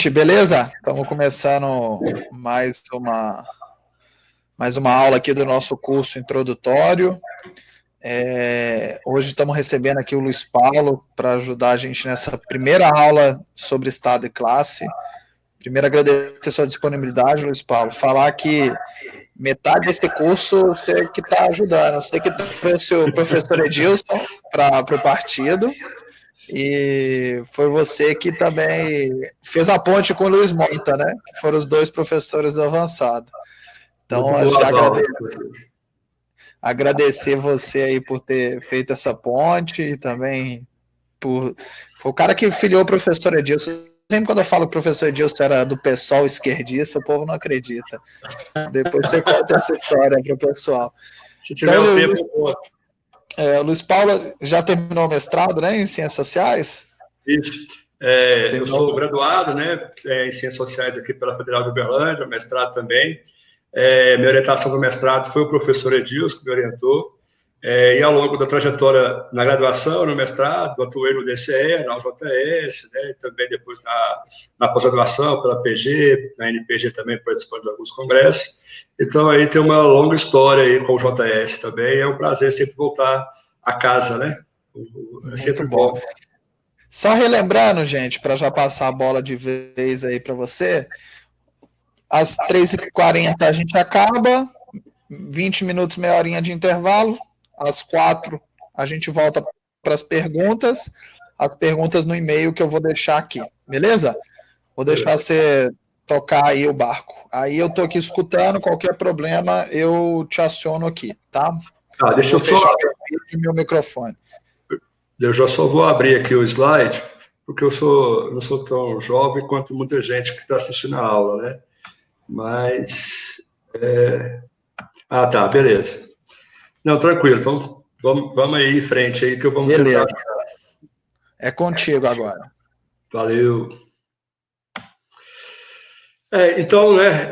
gente, beleza? Estamos começando mais uma aula aqui do nosso curso introdutório. Hoje estamos recebendo aqui o Luiz Paulo para ajudar a gente nessa primeira aula sobre Estado e classe. Primeiro, agradecer sua disponibilidade, Luiz Paulo. Falar que metade desse curso você que está ajudando. Você que trouxe o professor Edilson para o partido. E foi você que também fez a ponte com o Luiz Monta, né? Que foram os dois professores avançados. Então, eu já agradecer você aí por ter feito essa ponte e também foi o cara que filiou o professor Edilson. Sempre quando eu falo que o professor Edilson era do PSOL esquerdista, o povo não acredita. Depois você conta essa história para o pessoal. Se tiver então, o tempo, o Luiz Paulo já terminou o mestrado, né, em Ciências Sociais? Isso. Eu sou graduado, né, em Ciências Sociais aqui pela Federal de Uberlândia, mestrado também. Minha orientação do mestrado foi o professor Edilson, que me orientou. E ao longo da trajetória na graduação, no mestrado, atuei no DCE, na UJS, né, e também depois na pós-graduação, pela PG, na NPG também participando de alguns congressos. Então, aí tem uma longa história aí com o JS também. É um prazer sempre voltar a casa, né? É sempre bom. Só relembrando, gente, para já passar a bola de vez aí para você, às 3h40 a gente acaba, 20 minutos, meia horinha de intervalo, às 4 a gente volta para as perguntas no e-mail que eu vou deixar aqui, beleza? Vou deixar você tocar aí o barco. Aí eu tô aqui escutando, qualquer problema eu te aciono aqui, tá? Deixa eu só... meu microfone. Eu já só vou abrir aqui o slide, porque eu não sou tão jovem quanto muita gente que está assistindo a aula, né? Mas... tá, beleza. Não, tranquilo. Então, vamos aí em frente aí, que eu vamos beleza. tentar... É contigo agora. Valeu. Então, né,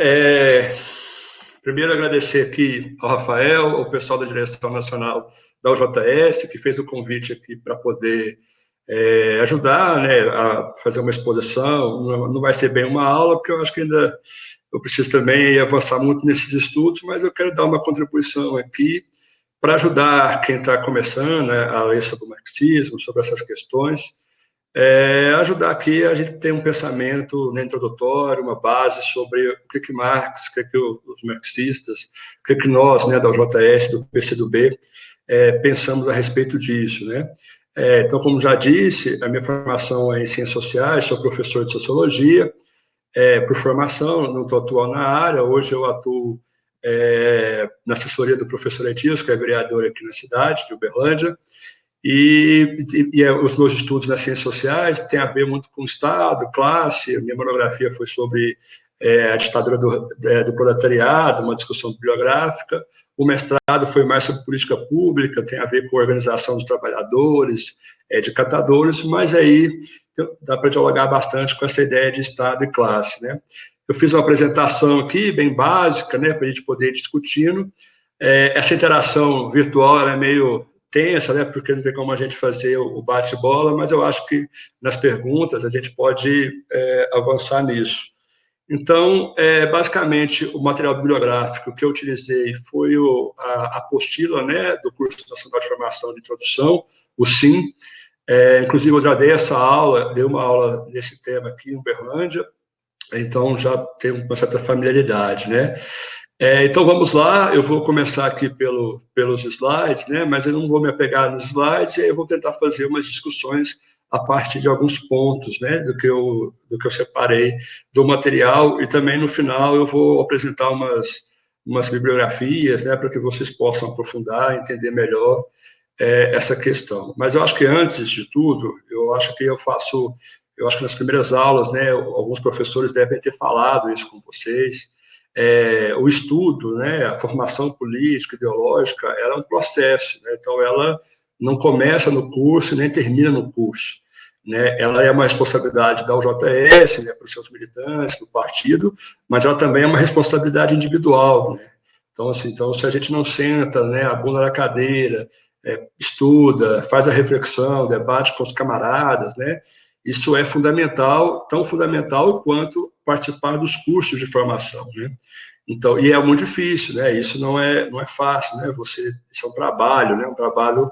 primeiro agradecer aqui ao Rafael, ao pessoal da Direção Nacional da UJS, que fez o convite aqui para poder ajudar, né, a fazer uma exposição. Não vai ser bem uma aula, porque eu acho que ainda eu preciso também avançar muito nesses estudos, mas eu quero dar uma contribuição aqui para ajudar quem está começando, né, a ler sobre o marxismo, sobre essas questões, ajudar aqui a gente ter um pensamento, né, introdutório, uma base sobre o que Marx, o que os marxistas, o que nós, né, da UJS, do PCdoB, pensamos a respeito disso, né? Então, como já disse, a minha formação é em Ciências Sociais, sou professor de Sociologia, por formação, não estou atuando na área, hoje eu atuo na assessoria do professor Edilson, que é vereador aqui na cidade de Uberlândia, e os meus estudos nas ciências sociais têm a ver muito com Estado, classe. A minha monografia foi sobre a ditadura do proletariado, uma discussão bibliográfica. O mestrado foi mais sobre política pública, tem a ver com a organização dos trabalhadores, de catadores, mas aí dá para dialogar bastante com essa ideia de Estado e classe, né? Eu fiz uma apresentação aqui, bem básica, né, para a gente poder ir discutindo. Essa interação virtual ela é meio tensa, né, porque não tem como a gente fazer o bate-bola, mas eu acho que nas perguntas a gente pode avançar nisso. Então, basicamente, o material bibliográfico que eu utilizei foi a apostila, né, do Curso Nacional de Formação de Introdução, o SIM. Inclusive, eu já dei essa aula, dei uma aula nesse tema aqui em Uberlândia, então já tenho uma certa familiaridade, né? Então, vamos lá, eu vou começar aqui pelos slides, né, mas eu não vou me apegar nos slides, e aí eu vou tentar fazer umas discussões a partir de alguns pontos, né, do que eu separei do material, e também no final eu vou apresentar umas bibliografias, né, para que vocês possam aprofundar, entender melhor essa questão. Mas eu acho que antes de tudo, eu acho que nas primeiras aulas, né, alguns professores devem ter falado isso com vocês. O estudo, né, a formação política, ideológica, ela é um processo, né? Então ela não começa no curso nem termina no curso, né? Ela é uma responsabilidade da UJS, né, para os seus militantes, do partido, mas ela também é uma responsabilidade individual, né? Então, assim, se a gente não senta, né, a bunda na cadeira, estuda, faz a reflexão, debate com os camaradas, né, isso é fundamental, tão fundamental quanto participar dos cursos de formação, né? Então, e é muito difícil, né? Isso não é fácil, né? Isso é um trabalho, né? Um trabalho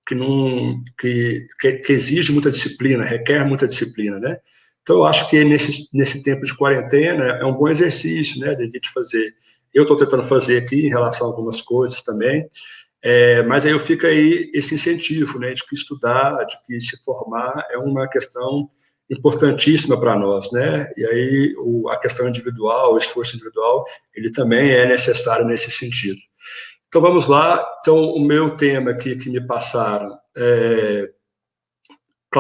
que exige muita disciplina, requer muita disciplina, né? Então, eu acho que nesse tempo de quarentena é um bom exercício, né? De a gente fazer. Eu estou tentando fazer aqui em relação a algumas coisas também, mas aí fica aí esse incentivo, né? De que estudar, de que se formar é uma questão importantíssima para nós, né? E aí a questão individual, o esforço individual, ele também é necessário nesse sentido. Então vamos lá. Então o meu tema aqui que me passaram é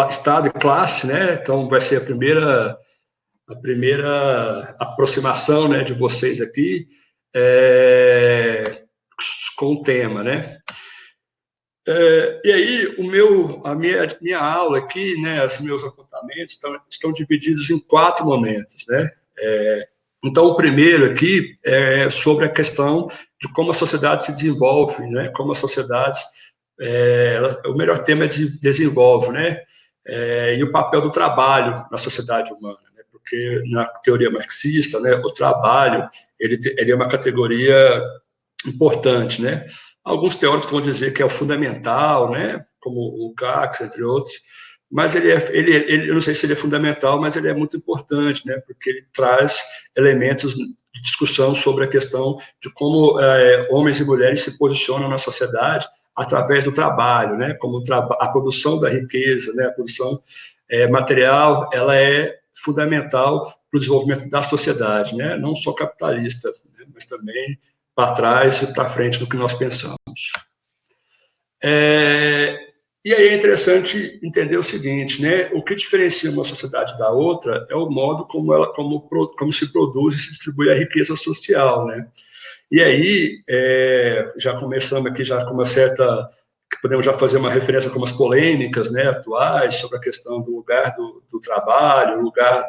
estado e classe, né? Então vai ser a primeira aproximação, né, de vocês aqui com o tema, né? E aí, a minha aula aqui, né, os meus apontamentos estão divididos em 4 momentos, né? Então, o primeiro aqui é sobre a questão de como a sociedade se desenvolve, né? Como a sociedade, o melhor tema é desenvolve, né? E o papel do trabalho na sociedade humana, né? Porque na teoria marxista, né, o trabalho ele é uma categoria importante, né? Alguns teóricos vão dizer que é o fundamental, né? Como o Cax, entre outros, mas eu não sei se ele é fundamental, mas ele é muito importante, né? Porque ele traz elementos de discussão sobre a questão de como homens e mulheres se posicionam na sociedade através do trabalho, né? Como a produção da riqueza, né? A produção material, ela é fundamental para o desenvolvimento da sociedade, né? Não só capitalista, né? Mas também para trás e para frente do que nós pensamos. E aí é interessante entender o seguinte, né? O que diferencia uma sociedade da outra é o modo como se produz e se distribui a riqueza social, né? E aí, já começamos aqui já com uma certa... Podemos já fazer uma referência com umas polêmicas, né, atuais sobre a questão do lugar do trabalho, o lugar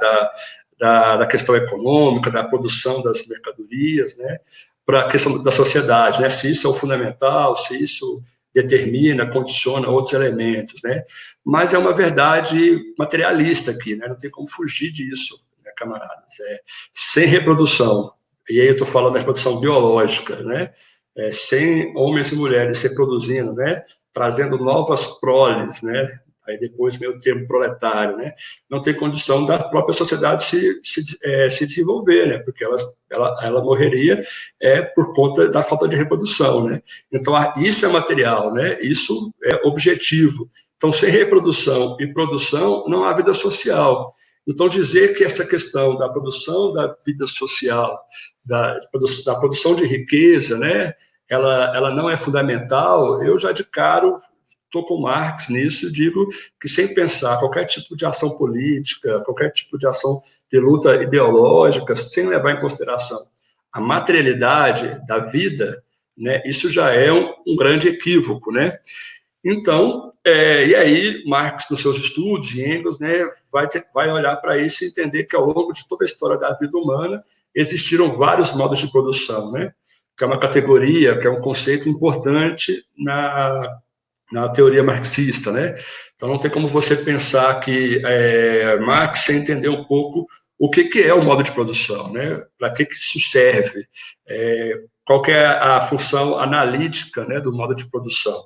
da questão econômica, da produção das mercadorias, né, para a questão da sociedade, né, se isso é o fundamental, se isso determina, condiciona outros elementos, né, mas é uma verdade materialista aqui, né, não tem como fugir disso, né, camaradas, sem reprodução, e aí eu estou falando da reprodução biológica, né, sem homens e mulheres se reproduzindo, né, trazendo novas proles, né, aí depois vem o termo proletário, né, não tem condição da própria sociedade se desenvolver, né, porque ela morreria por conta da falta de reprodução, né. Então, isso é material, né, isso é objetivo. Então, sem reprodução e produção, não há vida social. Então, dizer que essa questão da produção da vida social, da produção de riqueza, né, ela não é fundamental, eu já de cara estou com Marx nisso, digo que sem pensar qualquer tipo de ação política, qualquer tipo de ação de luta ideológica, sem levar em consideração a materialidade da vida, né, isso já é um grande equívoco, né? Então, e aí Marx, nos seus estudos, e Engels, né, vai olhar para isso e entender que ao longo de toda a história da vida humana existiram vários modos de produção, né? Que é uma categoria, que é um conceito importante na teoria marxista, né? Então não tem como você pensar que Marx sem entender um pouco o que é o modo de produção, né? Para que isso serve? Qual que é a função analítica, né, do modo de produção?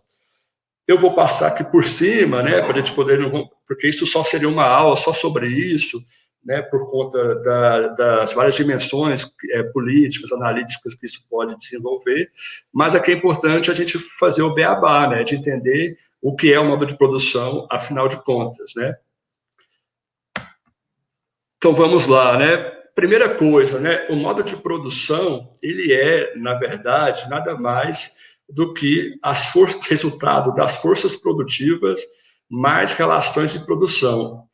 Eu vou passar aqui por cima, né, para a gente poder, porque isso só seria uma aula só sobre isso, né, por conta das várias dimensões políticas, analíticas que isso pode desenvolver, mas aqui é importante a gente fazer o beabá, né, de entender o que é o modo de produção, afinal de contas, né. Então vamos lá, né. Primeira coisa, né, o modo de produção, ele na verdade, nada mais do que resultado das forças produtivas mais relações de produção.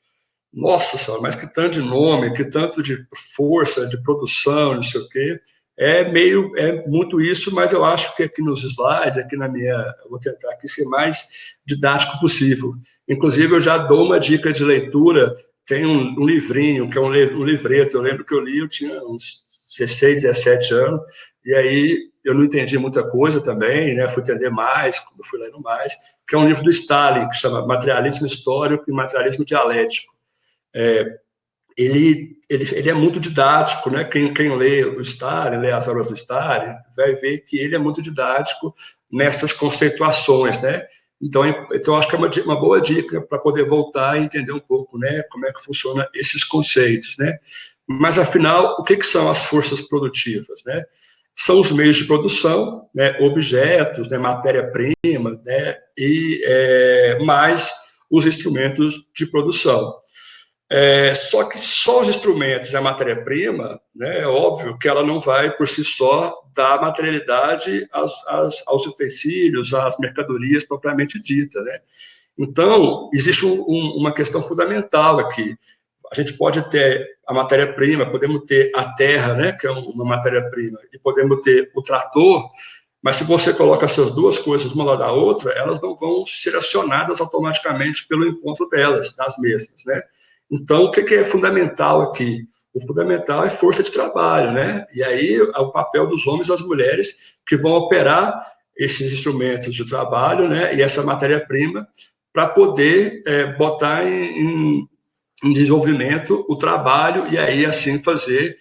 Nossa senhora, mas que tanto de nome, que tanto de força, de produção, não sei o quê. É muito isso, mas eu acho que aqui nos slides, eu vou tentar aqui ser mais didático possível. Inclusive, eu já dou uma dica de leitura, tem um livrinho, que é um livreto, eu lembro que eu li, eu tinha uns 16, 17 anos, e aí eu não entendi muita coisa também, né? Fui entender mais, quando fui lendo mais, que é um livro do Stalin, que chama Materialismo Histórico e Materialismo Dialético. ele é muito didático, né? Quem lê o Stalin, lê as obras do Stalin, vai ver que ele é muito didático nessas conceituações, né? Então acho que é uma boa dica para poder voltar e entender um pouco, né, como é que funciona esses conceitos, né? Mas, afinal, o que são as forças produtivas, né? São os meios de produção, né, objetos, né, matéria-prima, né, e mais os instrumentos de produção. Só que só os instrumentos e a matéria-prima, né, é óbvio que ela não vai, por si só, dar materialidade aos utensílios, às mercadorias propriamente dita, né? Então, existe uma questão fundamental aqui. A gente pode ter a matéria-prima, podemos ter a terra, né, que é uma matéria-prima, e podemos ter o trator, mas se você coloca essas duas coisas uma lado da outra, elas não vão ser acionadas automaticamente pelo encontro das mesmas, né? Então, o que é fundamental aqui? O fundamental é força de trabalho, né? E aí é o papel dos homens e das mulheres que vão operar esses instrumentos de trabalho, né, e essa matéria-prima para poder botar em desenvolvimento o trabalho e aí assim fazer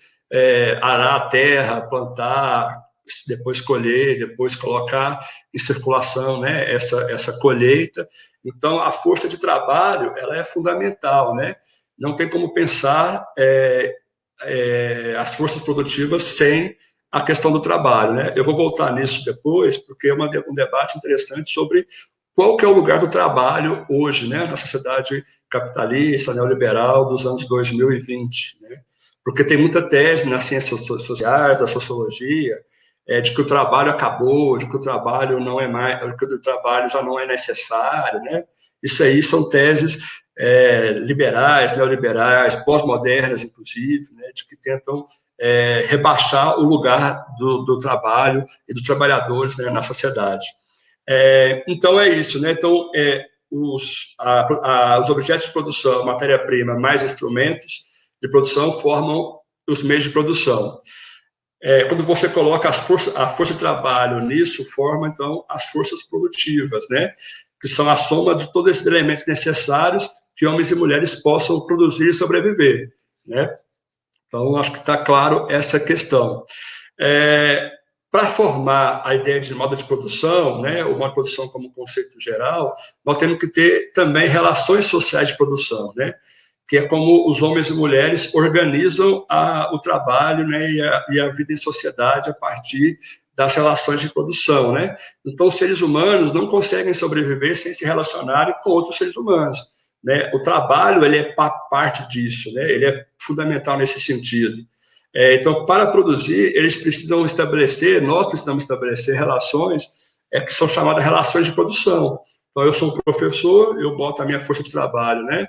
arar a terra, plantar, depois colher, depois colocar em circulação, né, essa colheita. Então, a força de trabalho ela é fundamental, né? Não tem como pensar as forças produtivas sem a questão do trabalho, né? Eu vou voltar nisso depois, porque é um debate interessante sobre qual que é o lugar do trabalho hoje, né, na sociedade capitalista, neoliberal dos anos 2020, né? Porque tem muita tese nas ciências sociais, da sociologia, de que o trabalho acabou, de que o trabalho não é mais, de que o trabalho já não é necessário, né? Isso aí são teses liberais, neoliberais, pós-modernas, inclusive, né, de que tentam rebaixar o lugar do trabalho e dos trabalhadores, né, na sociedade. Então, é isso, né? Então, os objetos de produção, matéria-prima, mais instrumentos de produção formam os meios de produção. Quando você coloca a força de trabalho nisso, forma, então, as forças produtivas, né? Que são a soma de todos esses elementos necessários que homens e mulheres possam produzir e sobreviver, né? Então, acho que está claro essa questão. Para formar a ideia de modo de produção, né, o modo de produção como conceito geral, nós temos que ter também relações sociais de produção, né, que é como os homens e mulheres organizam o trabalho, né, e a vida em sociedade a partir das relações de produção, né. Então, os seres humanos não conseguem sobreviver sem se relacionarem com outros seres humanos, né. O trabalho, ele é parte disso, né, ele é fundamental nesse sentido. Então, para produzir, nós precisamos estabelecer relações que são chamadas relações de produção. Então, eu sou um professor, eu boto a minha força de trabalho, né,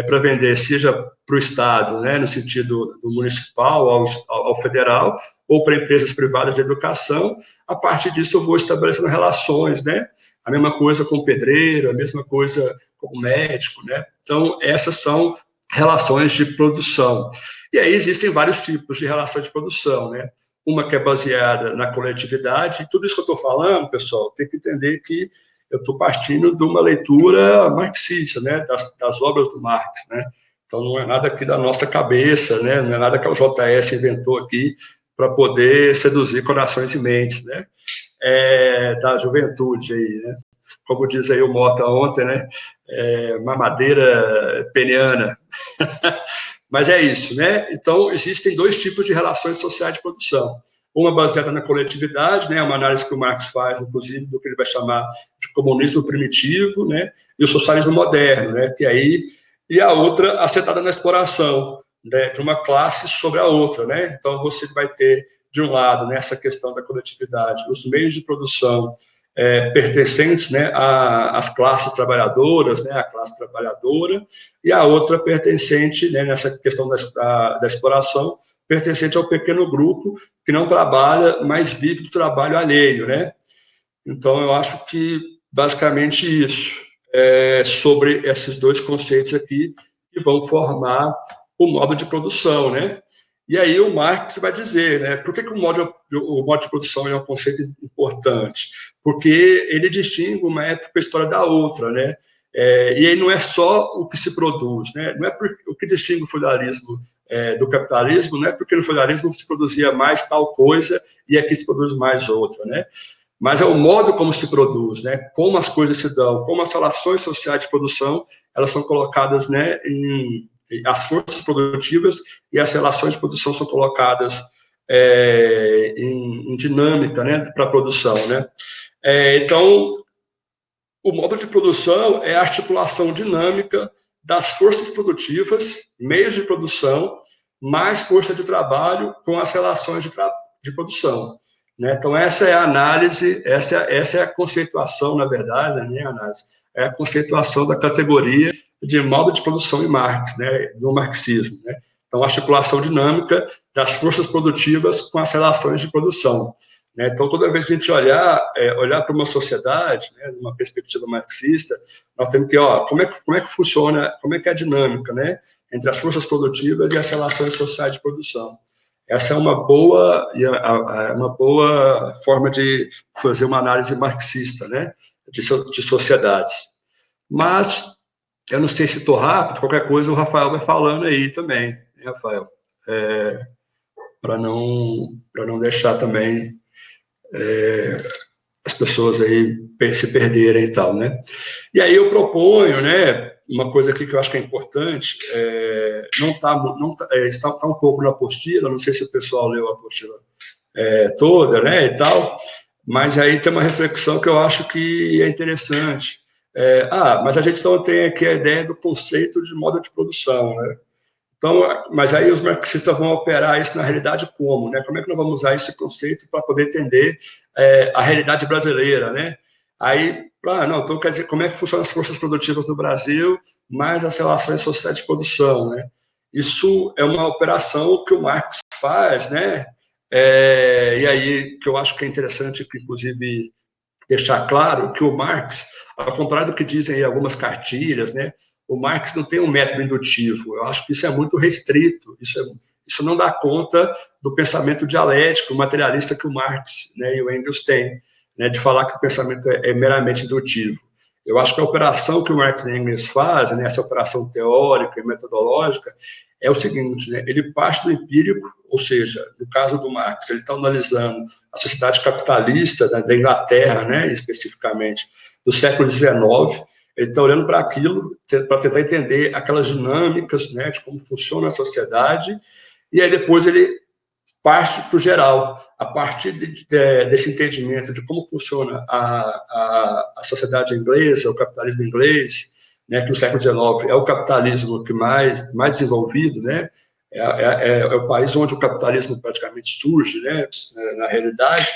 para vender, seja para o Estado, né, no sentido do municipal ao federal, ou para empresas privadas de educação. A partir disso, eu vou estabelecendo relações, né? A mesma coisa com o pedreiro, a mesma coisa com o médico, né? Então, essas são relações de produção. E aí existem vários tipos de relações de produção, né? Uma que é baseada na coletividade, e tudo isso que eu estou falando, pessoal, tem que entender que eu estou partindo de uma leitura marxista, né? Das obras do Marx, né? Então, não é nada aqui da nossa cabeça, né? Não é nada que o JS inventou aqui para poder seduzir corações e mentes, né? Da juventude aí, né? Como diz aí o Mota ontem, né? Mamadeira peniana. Mas é isso, né? Então, existem dois tipos de relações sociais de produção. Uma baseada na coletividade, né? Uma análise que o Marx faz, inclusive, do que ele vai chamar de comunismo primitivo, né? E o socialismo moderno, né? E a outra assentada na exploração, né? De uma classe sobre a outra, né? Então, você vai ter, de um lado, nessa questão da coletividade, os meios de produção pertencentes, né, às classes trabalhadoras, né, a classe trabalhadora, e a outra pertencente, né, nessa questão da exploração, pertencente ao pequeno grupo que não trabalha, mas vive do trabalho alheio, né? Então, eu acho que, basicamente, isso, sobre esses dois conceitos aqui, que vão formar o modo de produção, né? E aí o Marx vai dizer, né, por que o modo de produção é um conceito importante? Porque ele distingue uma época da história da outra, né? E aí não é só o que se produz, né? Não é o que distingue o feudalismo do capitalismo, não é porque no feudalismo se produzia mais tal coisa e aqui se produz mais outra, né? Mas é o modo como se produz, né? Como as coisas se dão, como as relações sociais de produção elas são colocadas, né, as forças produtivas e as relações de produção são colocadas em dinâmica, né, para a produção, né? Então, o modo de produção é a articulação dinâmica das forças produtivas, meios de produção, mais força de trabalho com as relações de produção. Né? Então, essa é a análise, essa é a conceituação, na verdade, né, análise, é a conceituação da categoria de modo de produção em Marx, né, do marxismo. Né? Então, a articulação dinâmica das forças produtivas com as relações de produção. Né? Então, toda vez que a gente olhar para uma sociedade, né, numa perspectiva marxista, nós temos que, como é que funciona, como é que é a dinâmica, né, entre as forças produtivas e as relações sociais de produção. Essa é uma boa forma de fazer uma análise marxista, né, de sociedades. Mas, eu não sei se estou rápido, qualquer coisa o Rafael vai falando aí também, né, Rafael? Para não deixar também as pessoas aí se perderem e tal, né? E aí eu proponho, né, uma coisa aqui que eu acho que é importante, está um pouco na apostila, não sei se o pessoal leu a apostila toda, né, e tal, mas aí tem uma reflexão que eu acho que é interessante. Mas a gente então tem aqui a ideia do conceito de modo de produção, né? Então, mas aí os marxistas vão operar isso na realidade como, né? Como é que nós vamos usar esse conceito para poder entender a realidade brasileira, né? Aí, então quer dizer, como é que funcionam as forças produtivas no Brasil, mais as relações sociais de produção, né? Isso é uma operação que o Marx faz, né? E aí que eu acho que é interessante, que inclusive deixar claro que o Marx, ao contrário do que dizem aí algumas cartilhas, né? O Marx não tem um método indutivo. Eu acho que isso é muito restrito. Isso não dá conta do pensamento dialético, materialista que o Marx, né, e o Engels têm, né, de falar que o pensamento é meramente indutivo. Eu acho que a operação que o Marx e Engels fazem, né, essa operação teórica e metodológica, é o seguinte, né, ele parte do empírico, ou seja, no caso do Marx, ele está analisando a sociedade capitalista da Inglaterra, né, especificamente, do século XIX. Ele está olhando para aquilo, para tentar entender aquelas dinâmicas, né, de como funciona a sociedade, e aí depois ele parte para o geral. A partir desse entendimento de como funciona a sociedade inglesa, o capitalismo inglês, né, que no século XIX é o capitalismo que mais desenvolvido, né, é o país onde o capitalismo praticamente surge, né, na realidade.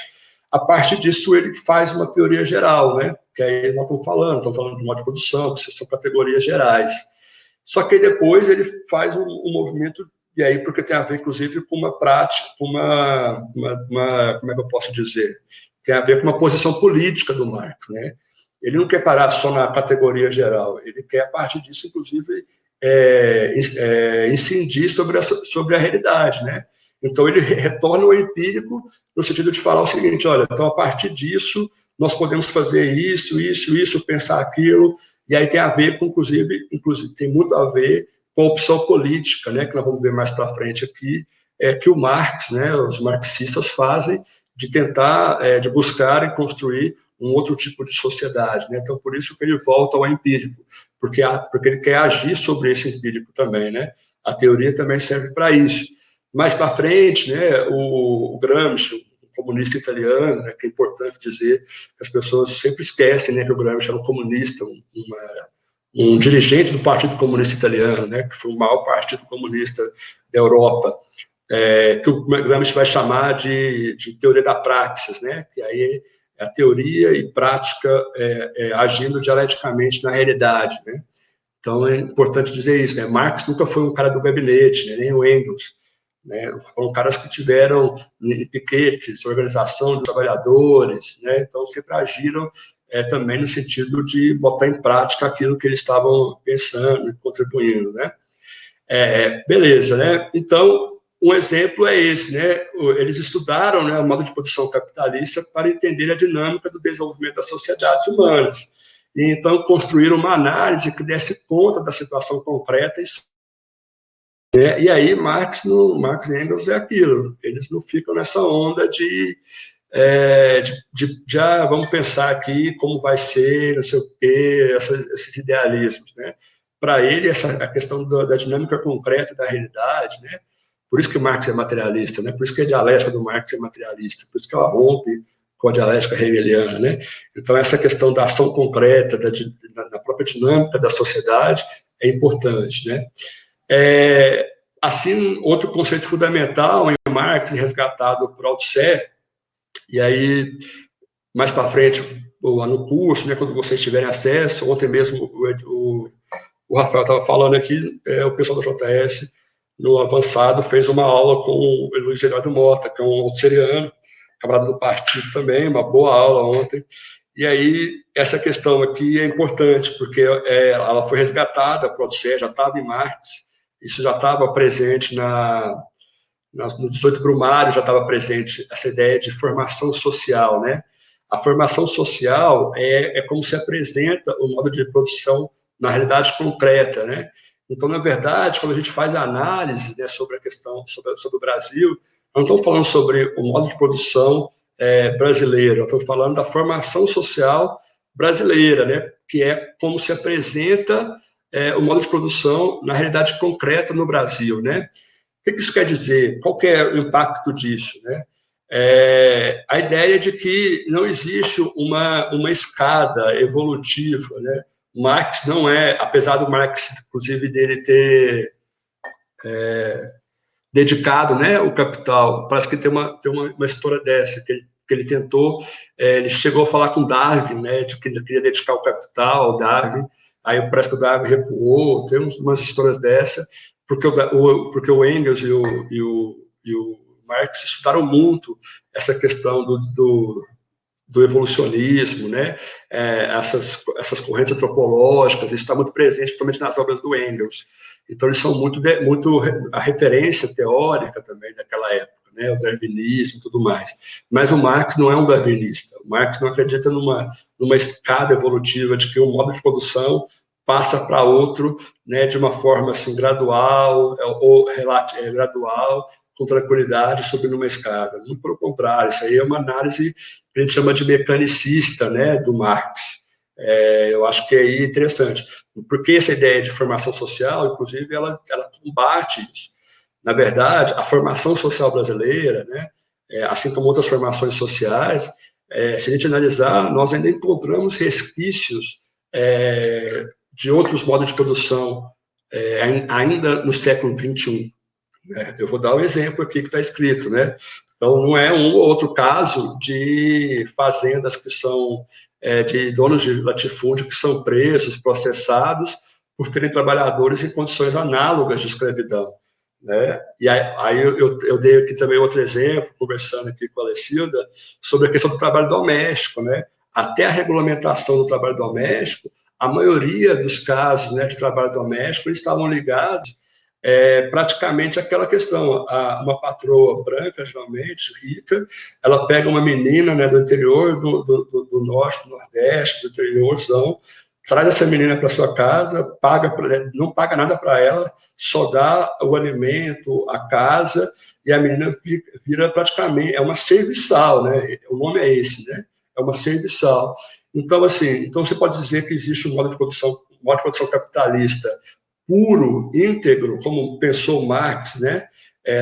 A partir disso, ele faz uma teoria geral, né? Que aí nós estamos falando de modo de produção, que são categorias gerais. Só que depois ele faz um movimento, e aí porque tem a ver, inclusive, com uma prática, com como é que eu posso dizer? Tem a ver com uma posição política do Marx, né? Ele não quer parar só na categoria geral, ele quer, a partir disso, inclusive, incidir sobre a realidade, né? Então, ele retorna ao empírico no sentido de falar o seguinte, olha, então, a partir disso, nós podemos fazer isso, pensar aquilo, e aí tem a ver com, inclusive tem muito a ver com a opção política, né, que nós vamos ver mais para frente aqui, que o Marx, né, os marxistas fazem de tentar, de buscar e construir um outro tipo de sociedade, né? Então, por isso que ele volta ao empírico, porque ele quer agir sobre esse empírico também, né? A teoria também serve para isso. Mais para frente, né, o Gramsci, o comunista italiano, né, que é importante dizer que as pessoas sempre esquecem, né, que o Gramsci era um comunista, um dirigente do Partido Comunista Italiano, né, que foi o maior partido comunista da Europa, que o Gramsci vai chamar de teoria da praxis, né, que aí é a teoria e prática agindo dialeticamente na realidade, né. Então é importante dizer isso, né, Marx nunca foi um cara do gabinete, né, nem o Engels, né, foram caras que tiveram piquetes, organização de trabalhadores, né, então sempre agiram também no sentido de botar em prática aquilo que eles estavam pensando e contribuindo, né. Beleza, né? Então, um exemplo é esse, né? Eles estudaram, né, o modo de produção capitalista para entender a dinâmica do desenvolvimento das sociedades humanas. e então construir uma análise que desse conta da situação concreta. E aí Marx e Engels é aquilo, eles não ficam nessa onda de vamos pensar aqui como vai ser, não sei o quê, esses idealismos, né? Para ele, a questão da dinâmica concreta da realidade, né? Por isso que Marx é materialista, né? Por isso que a dialética do Marx é materialista, por isso que ela rompe com a dialética hegeliana, né? Então, essa questão da ação concreta, da própria dinâmica da sociedade é importante, né? Assim, outro conceito fundamental em Marx, resgatado por Althusser, e aí, mais para frente, no curso, né, quando vocês tiverem acesso, ontem mesmo o Rafael estava falando aqui, o pessoal da JS, no avançado, fez uma aula com o Luiz Gerardo Mota, que é um alceriano, camarada do partido também, uma boa aula ontem. E aí, essa questão aqui é importante, porque ela foi resgatada para o Althusser, já estava em Marx, isso já estava presente no 18 Brumário, já estava presente essa ideia de formação social, né? A formação social é como se apresenta o modo de produção na realidade concreta, né? Então, na verdade, quando a gente faz a análise, né, sobre a questão, sobre o Brasil, não estou falando sobre o modo de produção brasileiro, estou falando da formação social brasileira, né? Que é como se apresenta o modo de produção na realidade concreta no Brasil, né? O que isso quer dizer? Qual que é o impacto disso, né? A ideia de que não existe uma escada evolutiva, né? Marx não apesar do Marx, inclusive, dele ter dedicado, né, o Capital, parece que tem uma história dessa, que ele tentou, ele chegou a falar com Darwin, né, de que ele queria dedicar o Capital ao Darwin, aí parece que o Darwin recuou, tem umas histórias dessa, porque o Engels e o Marx estudaram muito essa questão do evolucionismo, né? Essas correntes antropológicas, isso está muito presente, principalmente nas obras do Engels. Então, eles são muito a referência teórica também daquela época, né? O darwinismo e tudo mais. Mas o Marx não é um darwinista. O Marx não acredita numa escada evolutiva de que um modo de produção passa para outro, né, de uma forma assim gradual gradual, com tranquilidade, subindo uma escada. Muito pelo contrário, isso aí é uma análise que a gente chama de mecanicista, né, do Marx. Eu acho que é interessante, porque essa ideia de formação social, inclusive, ela combate isso. Na verdade, a formação social brasileira, né, assim como outras formações sociais, se a gente analisar, nós ainda encontramos resquícios de outros modos de produção ainda no século XXI. Eu vou dar um exemplo aqui que está escrito, né? Então, não é um ou outro caso de fazendas que são de donos de latifúndio que são presos, processados por terem trabalhadores em condições análogas de escravidão, né? E aí eu dei aqui também outro exemplo, conversando aqui com a Alecilda, sobre a questão do trabalho doméstico, né? Até a regulamentação do trabalho doméstico, a maioria dos casos, né, de trabalho doméstico, eles estavam ligados praticamente aquela questão, uma patroa branca, geralmente, rica, ela pega uma menina, né, do interior do norte, do nordeste, do interiorzão, traz essa menina para sua casa, não paga nada para ela, só dá o alimento, a casa, e a menina vira praticamente, é uma serviçal, né? O nome é esse, né? É uma serviçal. Então, assim, você pode dizer que existe um modo de produção capitalista puro, íntegro, como pensou Marx, né,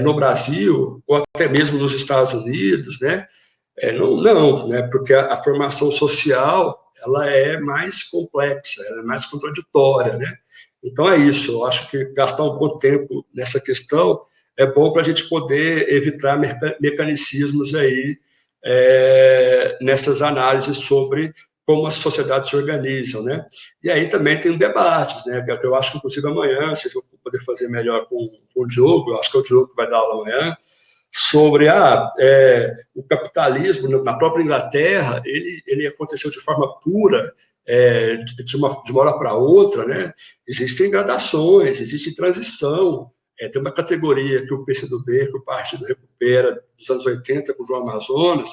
no Brasil, ou até mesmo nos Estados Unidos, né? Não, né, porque a formação social ela é mais complexa, ela é mais contraditória, né? Então é isso, eu acho que gastar um bom tempo nessa questão é bom para a gente poder evitar mecanicismos aí nessas análises sobre como as sociedades se organizam, né? E aí também tem debates, né? Que eu acho que, inclusive, amanhã, vocês vão poder fazer melhor com o Diogo, eu acho que é o Diogo que vai dar aula amanhã, sobre o capitalismo na própria Inglaterra, ele aconteceu de forma pura, de uma hora para outra, né? Existem gradações, existe transição, tem uma categoria que o PCdoB, que o Partido Recupera, dos anos 80, com o João Amazonas,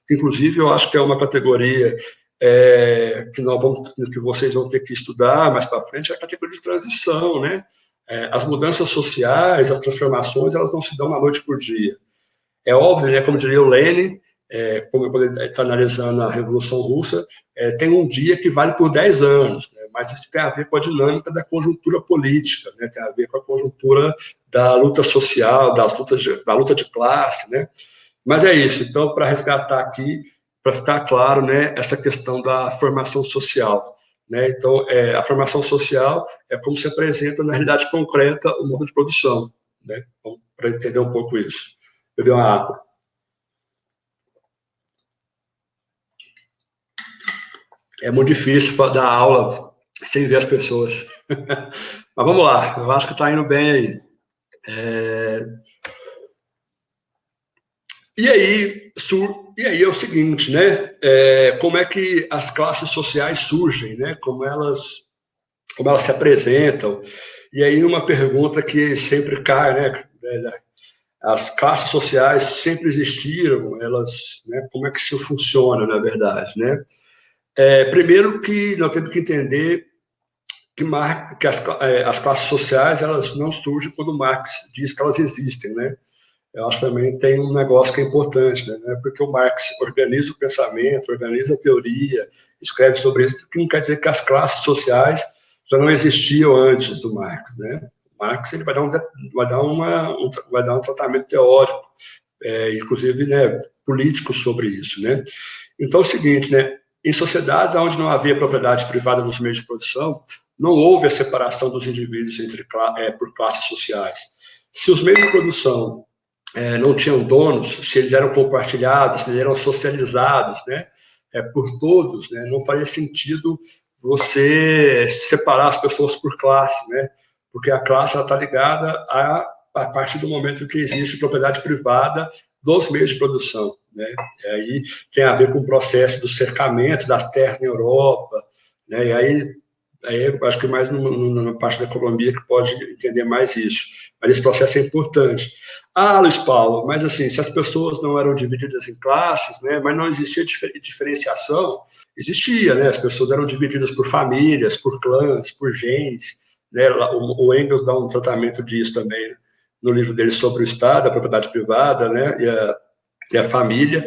que, inclusive, eu acho que é uma categoria que vocês vão ter que estudar mais para frente, é a categoria de transição, né? As mudanças sociais, as transformações, elas não se dão da noite por dia. É óbvio, né, como diria o Lenin, quando ele está analisando a Revolução Russa, tem um dia que vale por 10 anos, né, mas isso tem a ver com a dinâmica da conjuntura política, né, tem a ver com a conjuntura da luta social, da luta de classe, né? Mas é isso. Então, para resgatar aqui, para ficar claro, né, essa questão da formação social, né? Então, a formação social é como se apresenta na realidade concreta o modo de produção, né? Então, para entender um pouco isso. Beber uma água. É muito difícil dar aula sem ver as pessoas. Mas vamos lá, eu acho que está indo bem aí. E aí é o seguinte, né? Como é que as classes sociais surgem, né? Como elas se apresentam. E aí uma pergunta que sempre cai, né? As classes sociais sempre existiram, elas, né? Como é que isso funciona, na verdade, né? Primeiro que nós temos que entender que as classes sociais elas não surgem quando Marx diz que elas existem, né? Eu acho que também tem um negócio que é importante, né? Porque o Marx organiza o pensamento, organiza a teoria, escreve sobre isso, que não quer dizer que as classes sociais já não existiam antes do Marx, né? O Marx ele vai dar um tratamento teórico, inclusive, né, político sobre isso, né? Então é o seguinte, né? Em sociedades onde não havia propriedade privada nos meios de produção, não houve a separação dos indivíduos por classes sociais. Se os meios de produção não tinham donos, se eles eram compartilhados, se eles eram socializados, né, por todos, né, não faria sentido você separar as pessoas por classe, né, porque a classe está ligada a partir do momento que existe propriedade privada dos meios de produção, né, e aí tem a ver com o processo do cercamento das terras na Europa, né, e aí eu acho que mais na parte da economia que pode entender mais isso. Mas esse processo é importante. Luiz Paulo, mas assim, se as pessoas não eram divididas em classes, né, mas não existia diferenciação, existia, né? As pessoas eram divididas por famílias, por clãs, por gens, né? O Engels dá um tratamento disso também, né, no livro dele sobre o Estado, a propriedade privada, né, e a família.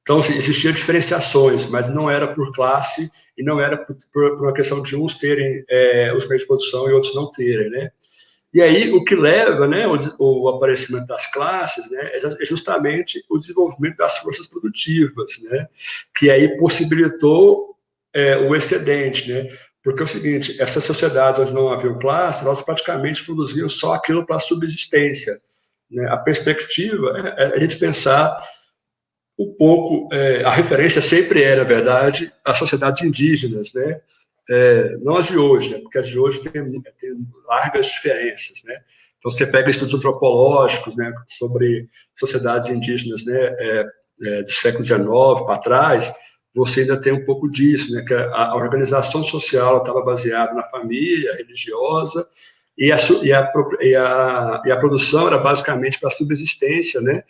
Então, existiam diferenciações, mas não era por classe e não era por uma questão de uns terem os meios de produção e outros não terem, né? E aí, o que leva, né, o aparecimento das classes, né, é justamente o desenvolvimento das forças produtivas, né, que aí possibilitou o excedente, né? Porque é o seguinte, essas sociedades onde não havia classe, elas praticamente produziam só aquilo para a subsistência, né? A perspectiva é a gente pensar um pouco, a referência sempre era, na verdade, as sociedades indígenas, né? Não as de hoje, né? Porque as de hoje tem largas diferenças, né? Então, você pega estudos antropológicos, né, sobre sociedades indígenas, né, do século XIX para trás, você ainda tem um pouco disso, né, que a organização social estava baseada na família religiosa e a produção era basicamente para a subsistência, né,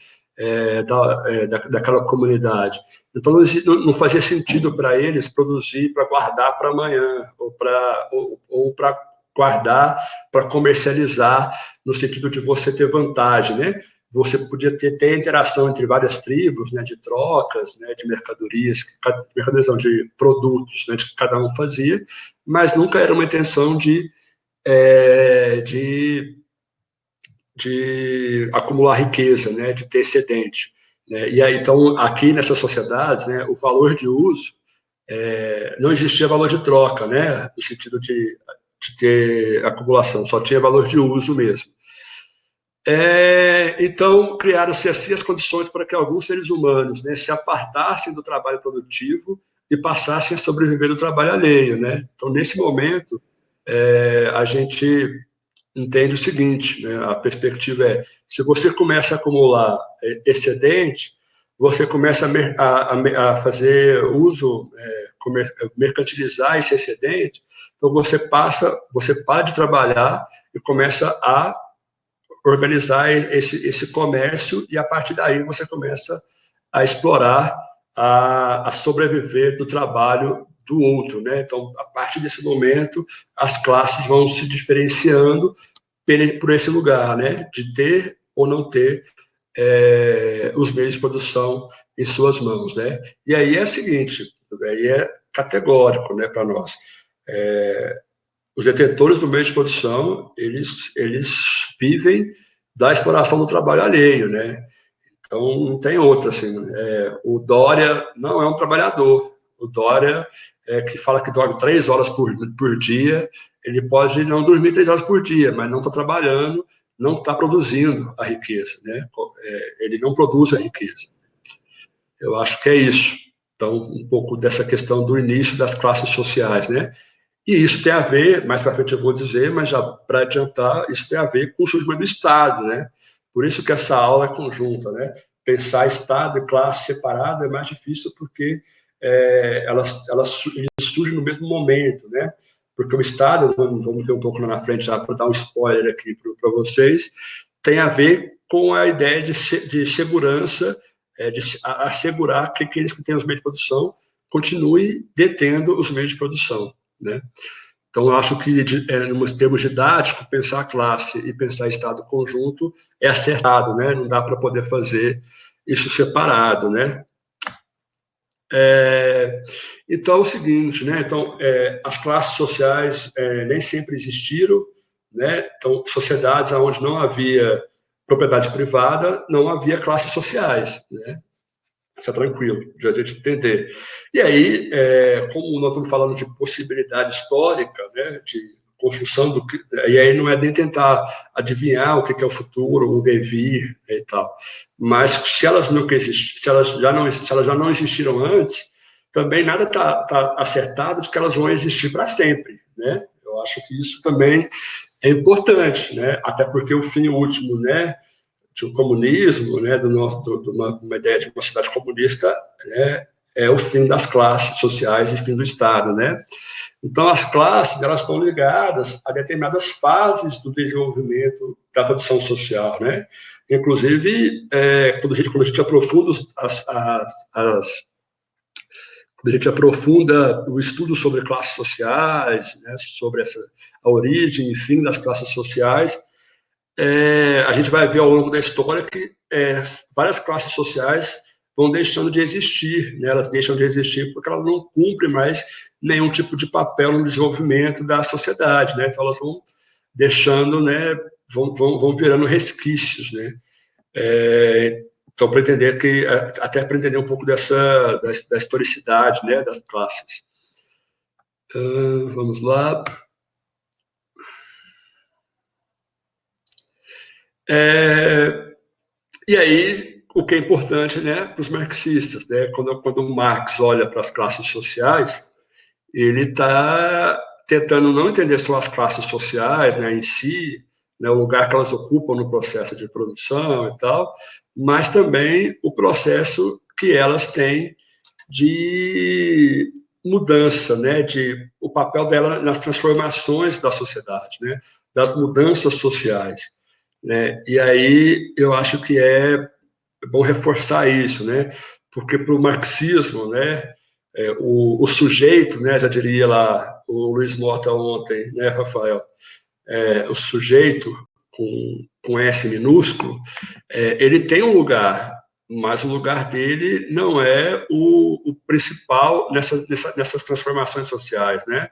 daquela comunidade. Então, não fazia sentido para eles produzir para guardar para amanhã, ou para guardar para comercializar, no sentido de você ter vantagem, né? Você podia ter interação entre várias tribos, né, de trocas, né, de mercadorias de produtos, né, que cada um fazia, mas nunca era uma intenção de acumular riqueza, né, de ter excedente, né? E aí, então, aqui nessas sociedades, né, o valor de uso não existia valor de troca, né, no sentido de ter acumulação, só tinha valor de uso mesmo. Então, criaram-se assim as condições para que alguns seres humanos, né, se apartassem do trabalho produtivo e passassem a sobreviver do trabalho alheio, né? Então, nesse momento, a gente entende o seguinte, né? A perspectiva se você começa a acumular excedente, você começa a fazer uso, mercantilizar esse excedente, então você para de trabalhar e começa a organizar esse comércio e a partir daí você começa a explorar a sobreviver do trabalho do outro, né? Então, a partir desse momento, as classes vão se diferenciando por esse lugar, né? De ter ou não ter os meios de produção em suas mãos, né? E aí é o seguinte, aí é categórico, né, para nós. Os detentores do meio de produção, eles vivem da exploração do trabalho alheio, né? Então, não tem outra, assim. O Dória não é um trabalhador. O Dória, que fala que dorme 3 horas por dia, ele pode não dormir 3 horas por dia, mas não está trabalhando, não está produzindo a riqueza, né? Ele não produz a riqueza. Eu acho que é isso. Então, um pouco dessa questão do início das classes sociais, né? E isso tem a ver, mais para frente eu vou dizer, mas já para adiantar, isso tem a ver com o surgimento do Estado, né? Por isso que essa aula é conjunta, né? Pensar Estado e classe separada é mais difícil porque elas surgem no mesmo momento, né? Porque o Estado, vamos ver um pouco lá na frente, já para dar um spoiler aqui para vocês, tem a ver com a ideia de segurança, de assegurar que aqueles que têm os meios de produção continuem detendo os meios de produção, né? Então, eu acho que, em termos didáticos, pensar classe e pensar Estado conjunto é acertado, né? Não dá para poder fazer isso separado, né? Então, é o seguinte, né? Então, as classes sociais nem sempre existiram, né? Então, sociedades onde não havia propriedade privada, não havia classes sociais, né? Isso é tranquilo, de a gente entender. E aí, como nós estamos falando de possibilidade histórica, né, de construção do que, e aí não é nem tentar adivinhar o que é o futuro, o devir, né, e tal. Mas se elas já não existiram antes, também nada está acertado de que elas vão existir para sempre, né? Eu acho que isso também é importante, né? Até porque o fim último, né, do comunismo, né, de uma ideia de uma sociedade comunista, né, é o fim das classes sociais e fim do Estado, né? Então, as classes, elas estão ligadas a determinadas fases do desenvolvimento da produção social, né? Inclusive, quando a gente aprofunda quando a gente aprofunda o estudo sobre classes sociais, né, sobre a origem e fim das classes sociais, a gente vai ver ao longo da história que várias classes sociais vão deixando de existir, né? Elas deixam de existir porque elas não cumprem mais nenhum tipo de papel no desenvolvimento da sociedade, né? Então elas vão deixando, né? Vão virando resquícios, né? Então, para entender que até para entender um pouco da historicidade, né? Das classes. Vamos lá. E aí, o que é importante, né, para os marxistas, né, quando o Marx olha para as classes sociais, ele está tentando não entender só as classes sociais, né, em si, né, o lugar que elas ocupam no processo de produção e tal, mas também o processo que elas têm de mudança, né, o papel dela nas transformações da sociedade, né, das mudanças sociais, né? E aí eu acho que é bom reforçar isso, né? Porque para o marxismo, né, o sujeito, né, já diria lá o Luiz Mota ontem, né, Rafael, o sujeito com S minúsculo, ele tem um lugar, mas o lugar dele não é o principal nessas transformações sociais, né?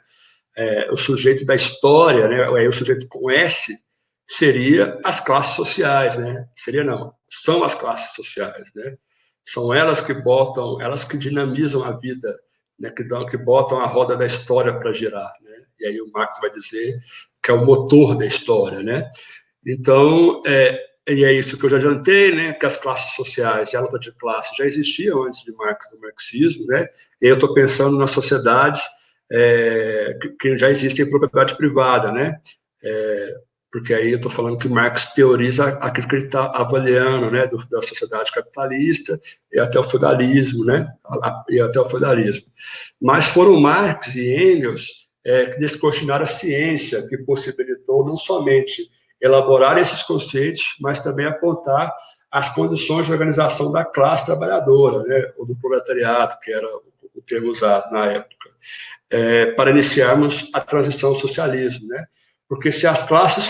O sujeito da história, né, o sujeito com S, seria as classes sociais, né? Seria não, são as classes sociais, né? São elas que dinamizam a vida, né? Que botam a roda da história para girar, né? E aí o Marx vai dizer que é o motor da história, né? Então, e é isso que eu já adiantei, né? Que as classes sociais, a luta de classe já existiam antes de Marx, do marxismo, né? E eu estou pensando nas sociedades que já existem propriedade privada, né? Porque aí eu estou falando que Marx teoriza aquilo que ele está avaliando, né, da sociedade capitalista e até o feudalismo, né, e até o feudalismo. Mas foram Marx e Engels que descortinaram a ciência, que possibilitou não somente elaborar esses conceitos, mas também apontar as condições de organização da classe trabalhadora, né, ou do proletariado, que era o termo usado na época, para iniciarmos a transição ao socialismo, né? Porque se as classes,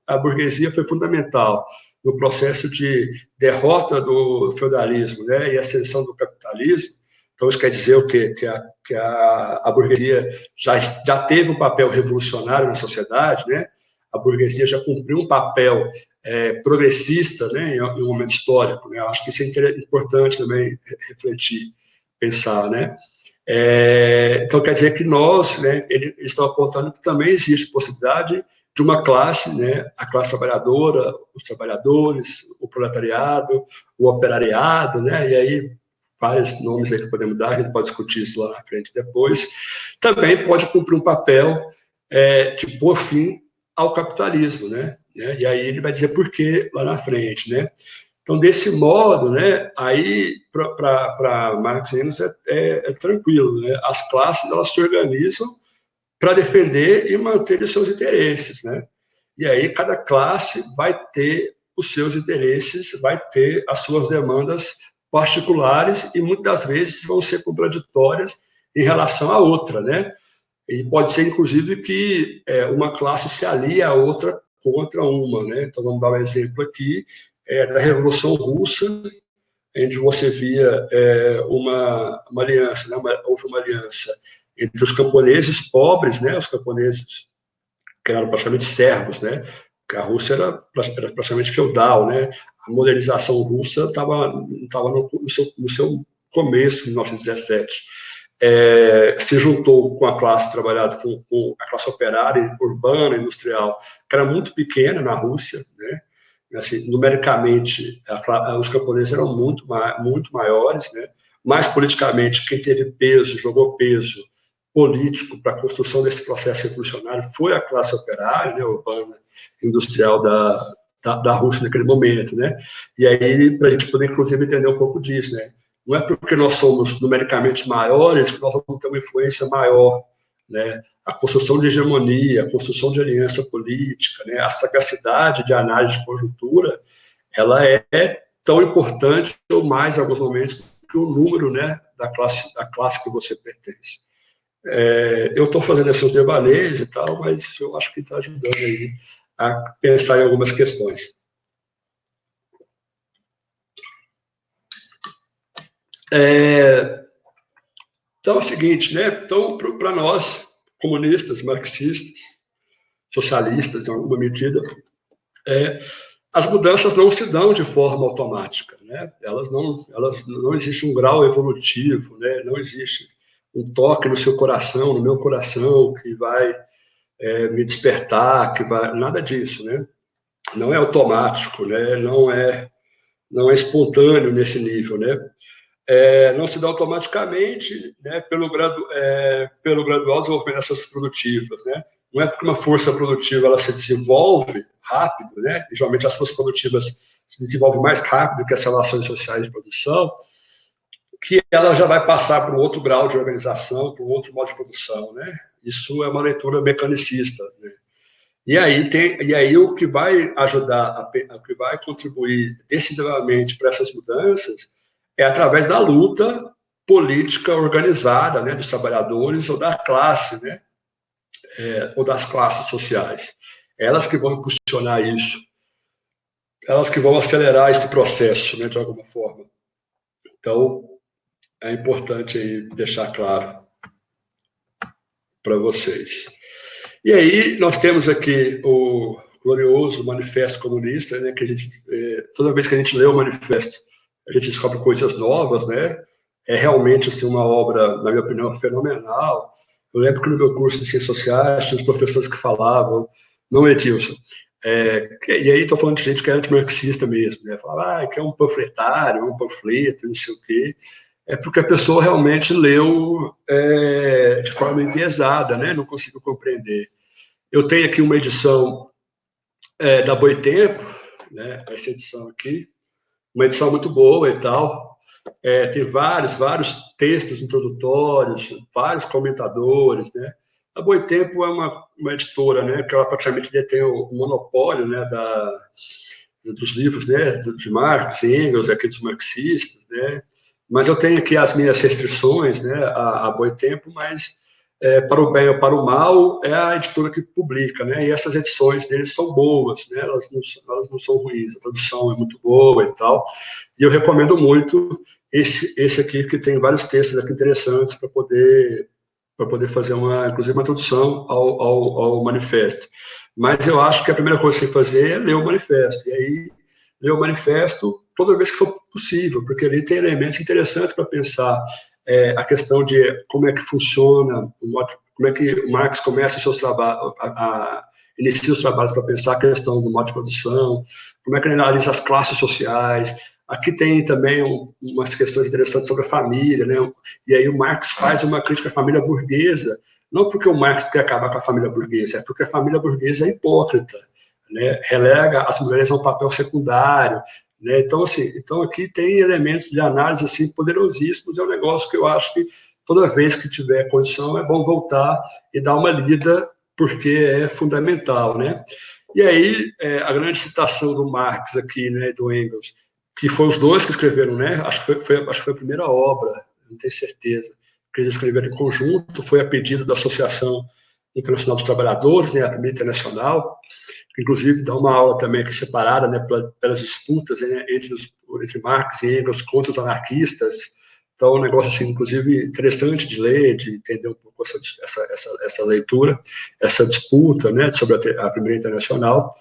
a burguesia foi fundamental no processo de derrota do feudalismo, né, e ascensão do capitalismo, então isso quer dizer o quê? Que a burguesia já teve um papel revolucionário na sociedade, né? A burguesia já cumpriu um papel progressista, né, em um momento histórico, né? Eu acho que isso é importante também refletir, pensar, né? Então, quer dizer que nós, né, eles estão apontando que também existe possibilidade de uma classe, né, a classe trabalhadora, os trabalhadores, o proletariado, o operariado, né, e aí vários nomes aí que podemos dar, a gente pode discutir isso lá na frente depois, também pode cumprir um papel de pôr fim ao capitalismo, né, e aí ele vai dizer por quê lá na frente, né. Então, desse modo, né, aí para Marx e Engels é tranquilo, né? As classes elas se organizam para defender e manter os seus interesses, né? E aí cada classe vai ter os seus interesses, vai ter as suas demandas particulares e muitas vezes vão ser contraditórias em relação à outra, né? E pode ser inclusive que uma classe se alie à outra contra uma, né? Então vamos dar um exemplo aqui da Revolução Russa, onde você via uma aliança, né? Houve uma aliança entre os camponeses pobres, né? Os camponeses que eram praticamente servos, né? Porque a Rússia era praticamente feudal, né? A modernização russa estava no seu começo, em 1917. Se juntou com a classe trabalhada, com a classe operária, urbana, industrial, que era muito pequena na Rússia, né? Assim, numericamente, os camponeses eram muito maiores, né? Mas politicamente, quem teve peso, jogou peso político para a construção desse processo revolucionário foi a classe operária, né, urbana, industrial da Rússia naquele momento, né? E aí, para a gente poder, inclusive, entender um pouco disso, né? Não é porque nós somos numericamente maiores que nós vamos ter uma influência maior, né? A construção de hegemonia, a construção de aliança política, né? A sagacidade de análise de conjuntura, ela é tão importante ou mais, em alguns momentos, que o número, né, da classe que você pertence. Eu estou fazendo esses devaneios e tal, mas eu acho que está ajudando aí a pensar em algumas questões. Então é o seguinte, né? Então, para nós, comunistas, marxistas, socialistas, em alguma medida, as mudanças não se dão de forma automática, né? Elas não existe um grau evolutivo, né? Não existe um toque no seu coração, no meu coração, que vai me despertar, que vai nada disso, né? Não é automático, né? Não é espontâneo nesse nível, né? Não se dá automaticamente, né, pelo gradual desenvolvimento das forças produtivas, né? Não é porque uma força produtiva ela se desenvolve rápido, né? E, geralmente as forças produtivas se desenvolvem mais rápido que as relações sociais de produção, que ela já vai passar para um outro grau de organização, para um outro modo de produção, né? Isso é uma leitura mecanicista, né? E aí o que vai ajudar, o que vai contribuir decisivamente para essas mudanças é através da luta política organizada, né, dos trabalhadores ou da classe, né, ou das classes sociais. Elas que vão impulsionar isso, elas que vão acelerar esse processo, né, de alguma forma. Então, é importante aí deixar claro para vocês. E aí, nós temos aqui o glorioso Manifesto Comunista, né, que a gente, toda vez que a gente lê o manifesto, a gente descobre coisas novas, né? É realmente assim, uma obra, na minha opinião, fenomenal. Eu lembro que no meu curso de Ciências Sociais, tinha os professores que falavam, não, Edilson, e aí estou falando de gente que é antimarxista mesmo, né? Falava que é um panfletário, um panfleto, não sei o quê. É porque a pessoa realmente leu de forma enviesada, né? Não conseguiu compreender. Eu tenho aqui uma edição da Boitempo, né? Essa edição aqui, uma edição muito boa e tal. Tem vários textos introdutórios, vários comentadores, né? A Boitempo é uma editora, né? Que ela praticamente detém o monopólio, né? dos livros, né, de Marx, Engels, aqui dos marxistas, né, mas eu tenho aqui as minhas restrições, né, a Boitempo, mas para o bem ou para o mal é a editora que publica, né, e essas edições deles são boas, né, elas não são ruins, a tradução é muito boa e tal, e eu recomendo muito esse aqui, que tem vários textos aqui interessantes para poder fazer inclusive uma introdução ao manifesto. Mas eu acho que a primeira coisa que você tem que fazer é ler o manifesto. E aí, ler o manifesto toda vez que for possível, porque ali tem elementos interessantes para pensar a questão de como é que funciona, como é que o Marx começa os seus trabalhos, inicia os trabalhos para pensar a questão do modo de produção, como é que ele analisa as classes sociais. Aqui tem também umas questões interessantes sobre a família, né? E aí o Marx faz uma crítica à família burguesa, não porque o Marx quer acabar com a família burguesa, é porque a família burguesa é hipócrita, né? Relega as mulheres a um papel secundário, né? Então, assim, aqui tem elementos de análise assim, poderosíssimos, é um negócio que eu acho que toda vez que tiver condição é bom voltar e dar uma lida, porque é fundamental, né? E aí, a grande citação do Marx aqui, né, do Engels, que foi os dois que escreveram, né? Acho que foi a primeira obra, não tenho certeza, que eles escreveram em conjunto, foi a pedido da Associação Internacional dos Trabalhadores, né, a primeira internacional, que inclusive dá uma aula também aqui separada, né, pelas disputas, né, entre Marx e Engels contra os anarquistas. Então, é um negócio, assim, inclusive, interessante de ler, de entender um pouco essa leitura, essa disputa, né, sobre a primeira internacional.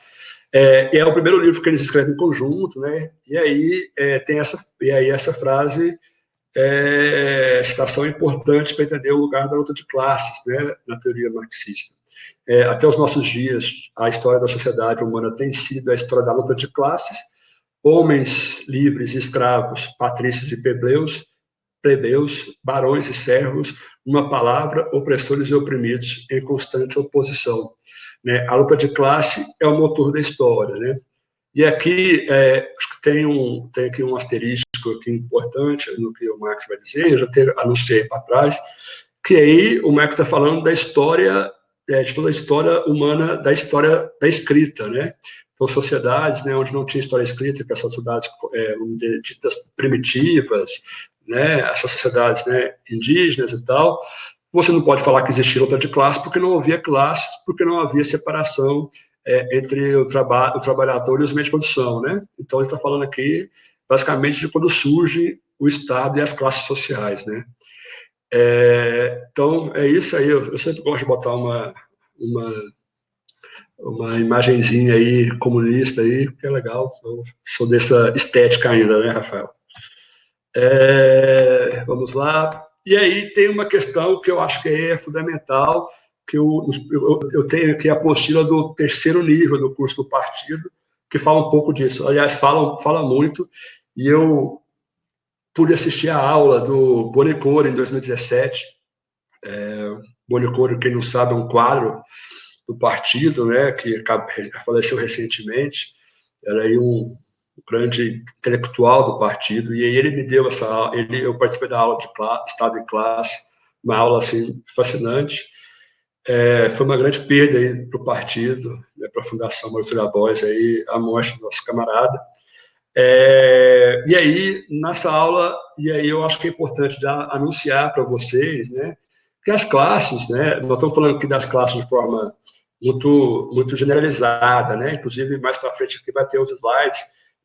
E é o primeiro livro que eles escrevem em conjunto, né? E aí tem essa frase, citação importante para entender o lugar da luta de classes, né, na teoria marxista. Até os nossos dias, a história da sociedade humana tem sido a história da luta de classes, homens livres e escravos, patrícios e plebeus, barões e servos, uma palavra, opressores e oprimidos, em constante oposição. Né? A luta de classe é o motor da história, né? E aqui, acho que tem aqui um asterístico aqui importante no que o Marx vai dizer, eu já anunciei para trás, que aí o Marx está falando da história, de toda a história humana, da história da escrita, né? Então, sociedades, né, onde não tinha história escrita, que as sociedades ditas primitivas, né, essas sociedades, né, indígenas e tal, você não pode falar que existia luta de classe porque não havia classes, porque não havia separação entre o trabalhador e os meios de produção, né? Então, ele está falando aqui, basicamente, de quando surge o Estado e as classes sociais, né? Então, é isso aí. Eu sempre gosto de botar uma imagenzinha aí comunista aí, que é legal. Sou dessa estética ainda, né, Rafael? Vamos lá. E aí tem uma questão que eu acho que é fundamental, que eu tenho aqui a apostila do terceiro nível do curso do partido, que fala um pouco disso. Aliás, fala muito, e eu pude assistir a aula do Bonicoro em 2017. Bonicoro, quem não sabe, é um quadro do partido, né, que faleceu recentemente. Era aí um grande intelectual do partido, e aí ele me deu essa aula, eu participei da aula de Estado em Classe, uma aula assim fascinante. Foi uma grande perda para o partido, né, para a Fundação Maurício Bois, aí a morte do nosso camarada. E aí, nessa aula, e aí eu acho que é importante anunciar para vocês, né, que as classes, né, nós estamos falando aqui das classes de forma muito, muito generalizada, né, inclusive mais para frente aqui vai ter os slides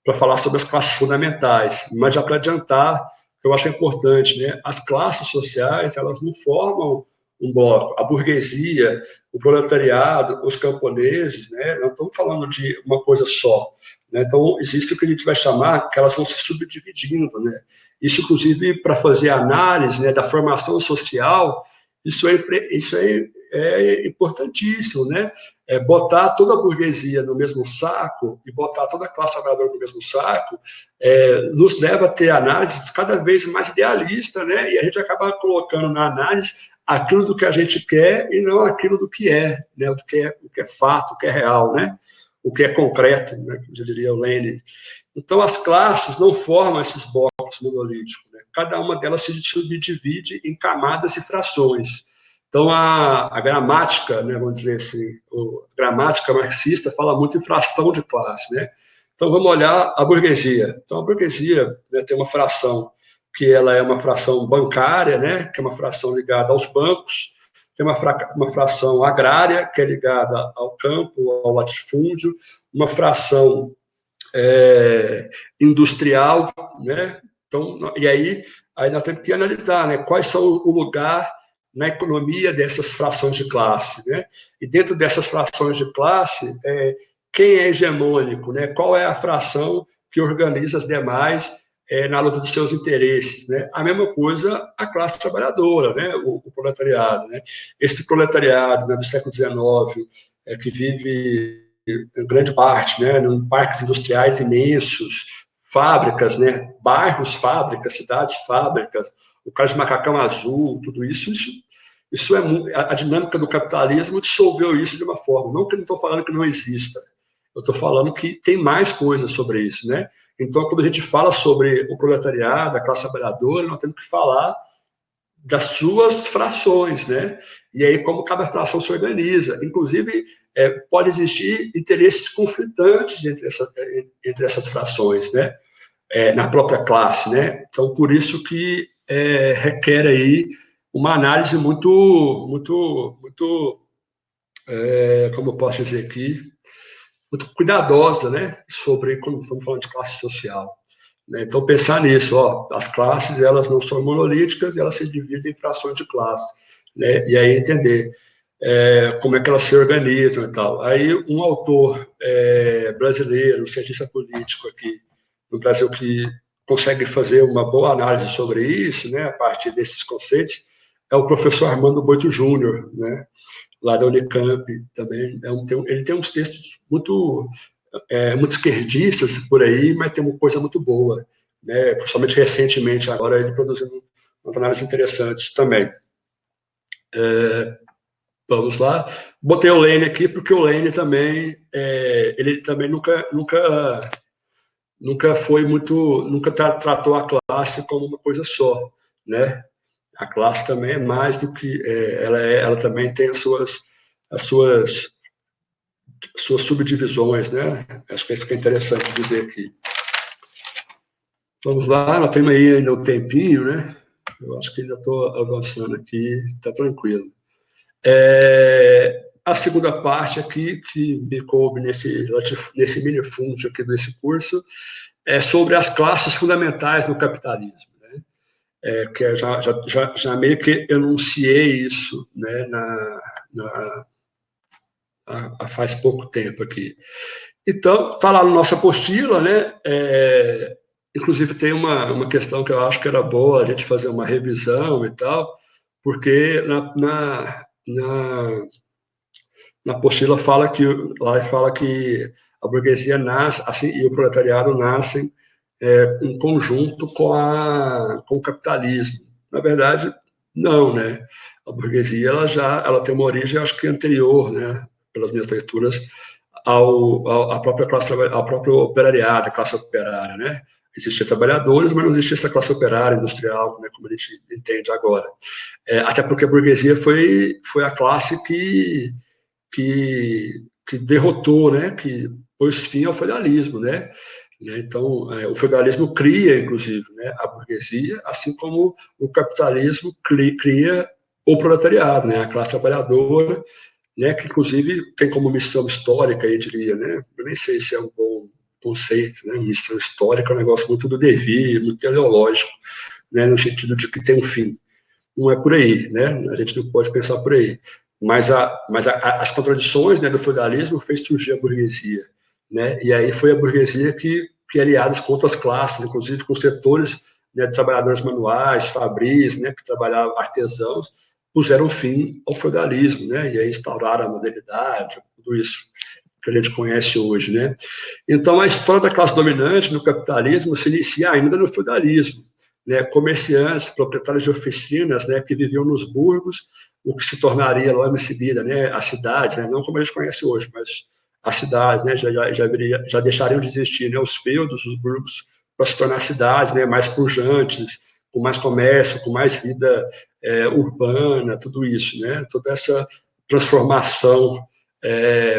para falar sobre as classes fundamentais, mas já para adiantar, eu acho que é importante, né, as classes sociais, elas não formam um bloco, a burguesia, o proletariado, os camponeses, né, não estamos falando de uma coisa só, né? Então, existe o que a gente vai chamar, que elas vão se subdividindo, né? Isso, inclusive, para fazer análise, né, da formação social, isso é importantíssimo, né? Botar toda a burguesia no mesmo saco e botar toda a classe trabalhadora no mesmo saco nos leva a ter análises cada vez mais idealistas, né? E a gente acaba colocando na análise aquilo do que a gente quer e não aquilo do que é, né? O que é fato, o que é real, né? O que é concreto, né, como já diria o Lenin. Então, as classes não formam esses blocos monolíticos, né? Cada uma delas se subdivide em camadas e frações. Então, a gramática, né, vamos dizer assim, a gramática marxista fala muito em fração de classe, né? Então, vamos olhar a burguesia. Então, a burguesia, né, tem uma fração que ela é uma fração bancária, né, que é uma fração ligada aos bancos, tem uma fração agrária, que é ligada ao campo, ao latifúndio, uma fração industrial, né? Então, e aí nós temos que analisar, né, quais são o lugar na economia dessas frações de classe, né? E dentro dessas frações de classe, quem é hegemônico, né? Qual é a fração que organiza as demais na luta dos seus interesses, né? A mesma coisa a classe trabalhadora, né? O proletariado, né? Esse proletariado, né, do século XIX, que vive em grande parte, né, em parques industriais imensos, fábricas, né, bairros fábricas, cidades fábricas, o caso de macacão azul, tudo isso é a dinâmica do capitalismo dissolveu isso de uma forma. Não que eu não estou falando que não exista, eu estou falando que tem mais coisas sobre isso, né? Então, quando a gente fala sobre o proletariado, a classe trabalhadora, nós temos que falar das suas frações, né? E aí como cada fração se organiza. Inclusive, pode existir interesses conflitantes entre essas frações, né? Na própria classe, né? Então, por isso que requer aí uma análise muito, como eu posso dizer aqui, muito cuidadosa, né? Sobre quando estamos falando de classe social. Então, pensar nisso, as classes, elas não são monolíticas, elas se dividem em frações de classe, né? E aí entender como é que elas se organizam e tal. Aí, um autor brasileiro, um cientista político aqui no Brasil, que consegue fazer uma boa análise sobre isso, né, a partir desses conceitos, é o professor Armando Boito Júnior, né, lá da Unicamp também. Ele tem uns textos muito esquerdistas por aí, mas tem uma coisa muito boa, né? Principalmente recentemente, agora ele produzindo umas análises interessantes também. Vamos lá. Botei o Lane aqui porque o Lane também, ele também nunca foi muito, nunca tratou a classe como uma coisa só, né? A classe também é mais do que ela também tem as suas subdivisões, né? Acho que isso que é interessante dizer aqui. Vamos lá, nós temos aí ainda um tempinho, né? Eu acho que ainda estou avançando aqui, está tranquilo. A segunda parte aqui, que me coube nesse minifúndio aqui desse curso, é sobre as classes fundamentais no capitalismo, né? Que já meio que enunciei isso, né, faz pouco tempo aqui. Então, está lá na nossa apostila, né? Inclusive, tem uma questão que eu acho que era boa a gente fazer uma revisão e tal, porque na apostila fala que a burguesia nasce, assim, e o proletariado nascem em conjunto com o capitalismo. Na verdade, não, né? A burguesia ela tem uma origem, acho que anterior, né? Pelas minhas leituras, à própria classe, ao próprio operariado, a classe operária, né? Existiam trabalhadores, mas não existia essa classe operária, industrial, né, como a gente entende agora. Até porque a burguesia foi a classe que derrotou, né, que pôs fim ao feudalismo, né? Então, o feudalismo cria, inclusive, né, a burguesia, assim como o capitalismo cria o proletariado, né, a classe trabalhadora, né, que inclusive tem como missão histórica, eu diria, né? Eu nem sei se é um bom conceito, né? Missão histórica é um negócio muito do devir, muito teleológico, né, no sentido de que tem um fim. Não é por aí, né? A gente não pode pensar por aí. Mas as contradições, né, do feudalismo fez surgir a burguesia, né? E aí foi a burguesia que aliadas com outras classes, inclusive com setores, né, de trabalhadores manuais, fabris, né, que trabalhavam artesãos, puseram fim ao feudalismo, né? E aí instauraram a modernidade, tudo isso que a gente conhece hoje, né? Então a história da classe dominante no capitalismo se inicia ainda no feudalismo, né? Comerciantes, proprietários de oficinas, né, que viviam nos burgos, o que se tornaria logo em seguida, né, a cidade, né? Não como a gente conhece hoje, mas as cidades, né, já deixariam de existir, né, os feudos, os burgos, para se tornar cidades, né, mais pujantes, com mais comércio, com mais vida urbana, tudo isso, né? Toda essa transformação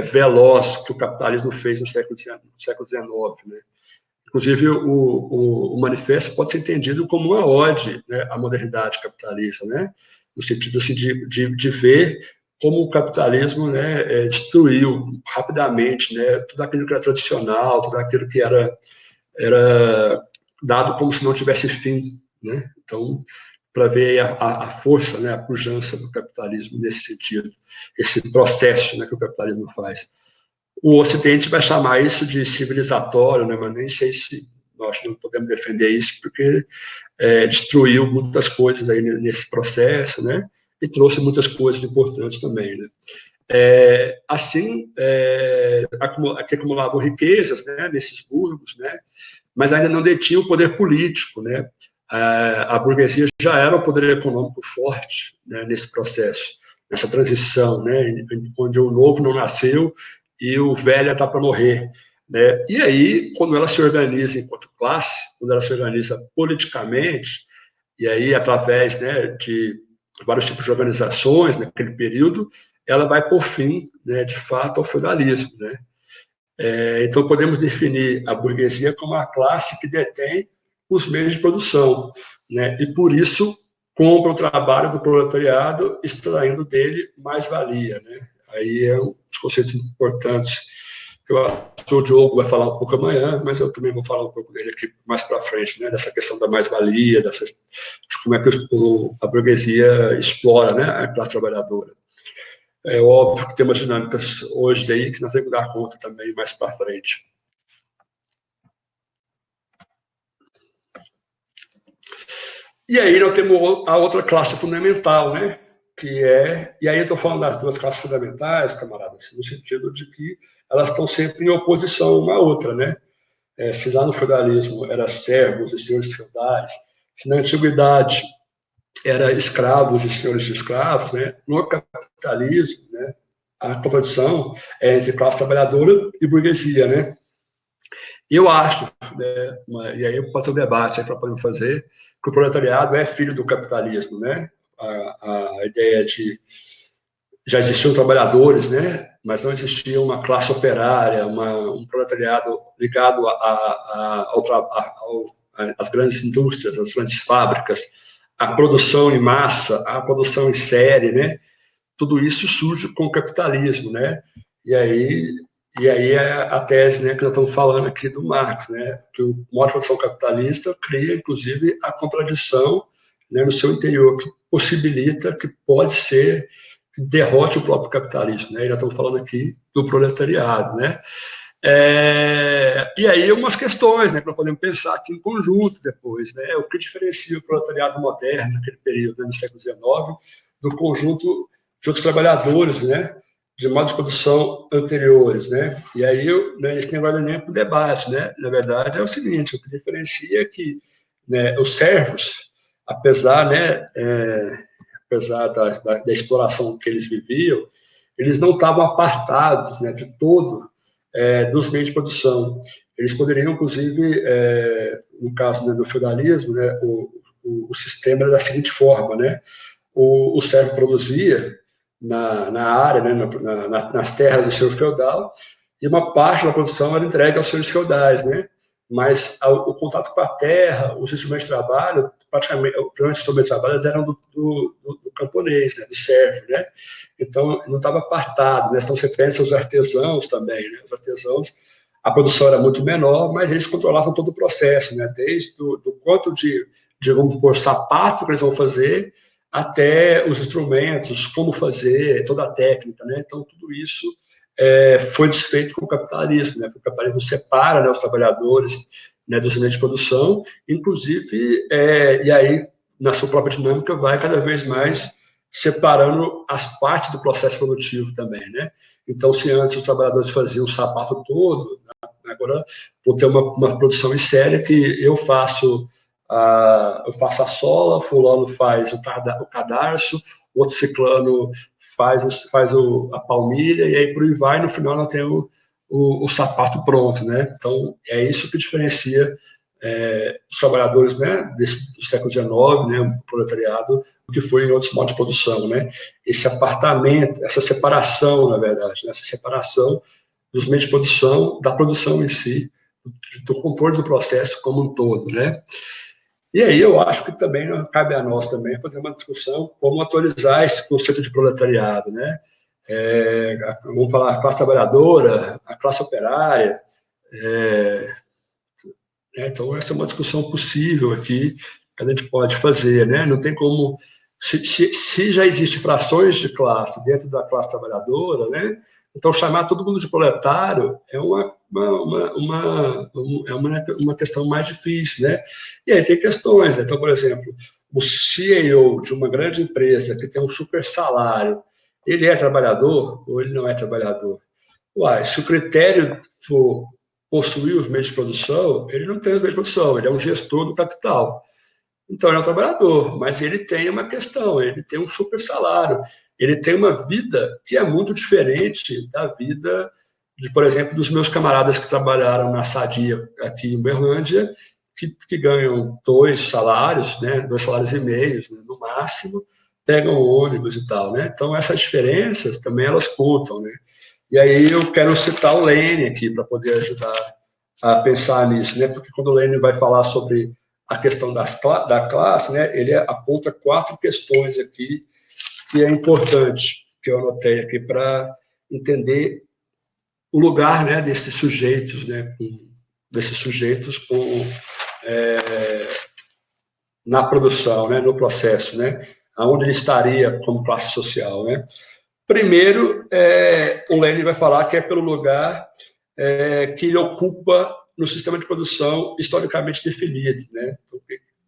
veloz que o capitalismo fez no século XIX, né? Inclusive, o manifesto pode ser entendido como uma ode, né, à modernidade capitalista, né? No sentido assim, de ver como o capitalismo, né, destruiu rapidamente, né, tudo aquilo que era tradicional, tudo aquilo que era dado como se não tivesse fim, né? Então, para ver a força, né, a pujança do capitalismo nesse sentido, esse processo, né, que o capitalismo faz. O Ocidente vai chamar isso de civilizatório, né, mas nem sei se nós não podemos defender isso, porque destruiu muitas coisas aí nesse processo, né, e trouxe muitas coisas importantes também, né. Assim, que acumulavam riquezas, né, nesses burgos, né, mas ainda não detinham o poder político, né. A burguesia já era um poder econômico forte, né, nesse processo, nessa transição, né, onde o novo não nasceu e o velho está para morrer, né. E aí, quando ela se organiza enquanto classe, quando ela se organiza politicamente, e aí através, né, de vários tipos de organizações naquele período, ela vai por fim, né, de fato, ao feudalismo, né. Então podemos definir a burguesia como a classe que detém os meios de produção, né, e por isso compra o trabalho do proletariado, extraindo dele mais-valia, né. Aí é um dos conceitos importantes que eu acho que o Diogo vai falar um pouco amanhã, mas eu também vou falar um pouco dele aqui mais para frente, né, dessa questão da mais-valia, de como é que a burguesia explora, né, a classe trabalhadora. É óbvio que tem umas dinâmicas hoje aí que nós temos que dar conta também mais para frente. E aí nós temos a outra classe fundamental, né? E aí eu estou falando das duas classes fundamentais, camaradas, no sentido de que elas estão sempre em oposição uma à outra, né? Se lá no feudalismo era servos e senhores feudais, se na antiguidade era escravos e senhores de escravos, né? No capitalismo, né, a contradição é entre classe trabalhadora e burguesia, né? Eu acho, né, e aí pode ser um debate para poder fazer, que o proletariado é filho do capitalismo, né? A ideia de já existiam trabalhadores, né? Mas não existia uma classe operária, um proletariado ligado às grandes indústrias, às grandes fábricas, à produção em massa, à produção em série, né? Tudo isso surge com o capitalismo, né? E aí é a tese, né, que nós estamos falando aqui do Marx, né? Que o modo de produção capitalista cria, inclusive, a contradição, né, no seu interior, que possibilita, que pode ser, que derrote o próprio capitalismo, né? E nós estamos falando aqui do proletariado, né? E aí umas questões, né, que nós podemos pensar aqui em conjunto depois, né? O que diferencia o proletariado moderno naquele período, né, no século XIX, do conjunto de outros trabalhadores, né, de modos de produção anteriores, né? E aí, né, esse negócio nem é para o debate, né? Na verdade, é o seguinte: o que diferencia é que, né, os servos, apesar, né, apesar da exploração que eles viviam, eles não estavam apartados, né, de todo dos meios de produção. Eles poderiam, inclusive, no caso, né, do feudalismo, né, o sistema era da seguinte forma, né? O servo produzia na área, né, nas terras do senhor feudal, e uma parte da produção era entregue aos senhores feudais, né? Mas o contato com a terra, os instrumentos de trabalho, praticamente, os instrumentos de trabalho eram do camponês, né, do servo, né? Então, não estava apartado, né? Então, você pensa os artesãos também, né? Os artesãos, a produção era muito menor, mas eles controlavam todo o processo, né? Desde do quanto de, vamos supor, sapato que eles vão fazer, até os instrumentos, como fazer, toda a técnica, né? Então, tudo isso foi desfeito com o capitalismo, né? Porque o capitalismo separa, né, os trabalhadores, né, dos meios de produção, inclusive, e aí, na sua própria dinâmica, vai cada vez mais separando as partes do processo produtivo também, né? Então, se antes os trabalhadores faziam o sapato todo, agora vou ter uma produção em série que eu faço a sola, fulano faz o cadarço, outro ciclano faz a palmilha, e aí por aí vai, no final nós temos o sapato pronto, né? Então, é isso que diferencia dos trabalhadores, né, do século XIX, né, o proletariado, do que foi em outros modos de produção, né? Esse apartamento, essa separação, na verdade, né, essa separação dos meios de produção, da produção em si, do controle do processo como um todo, né? E aí eu acho que também cabe a nós também fazer uma discussão como atualizar esse conceito de proletariado, né? Vamos falar a classe trabalhadora, a classe operária, então essa é uma discussão possível aqui que a gente pode fazer, né? Não tem como, se já existe frações de classe dentro da classe trabalhadora, né? Então chamar todo mundo de proletário é uma questão mais difícil, né? E aí tem questões, né? Então, por exemplo, o CEO de uma grande empresa que tem um super salário, ele é trabalhador ou ele não é trabalhador? Uai, se o critério for possuir os meios de produção, ele não tem os meios de produção, ele é um gestor do capital. Então, ele é um trabalhador, mas ele tem uma questão, ele tem um super salário, ele tem uma vida que é muito diferente da vida, por exemplo, dos meus camaradas que trabalharam na Sadia aqui em Uberlândia, que ganham 2 salários, né, 2,5 salários, né, no máximo, pegam ônibus e tal, né? Então, essas diferenças também elas contam, né? E aí eu quero citar o Lênin aqui para poder ajudar a pensar nisso, né? Porque quando o Lênin vai falar sobre a questão da classe, né, ele aponta 4 questões aqui que é importante, que eu anotei aqui para entender o lugar, né, desses sujeitos, né, na produção, né, no processo, né, aonde ele estaria como classe social, né? Primeiro, o Lênin vai falar que é pelo lugar que ele ocupa no sistema de produção historicamente definido, né? Então, o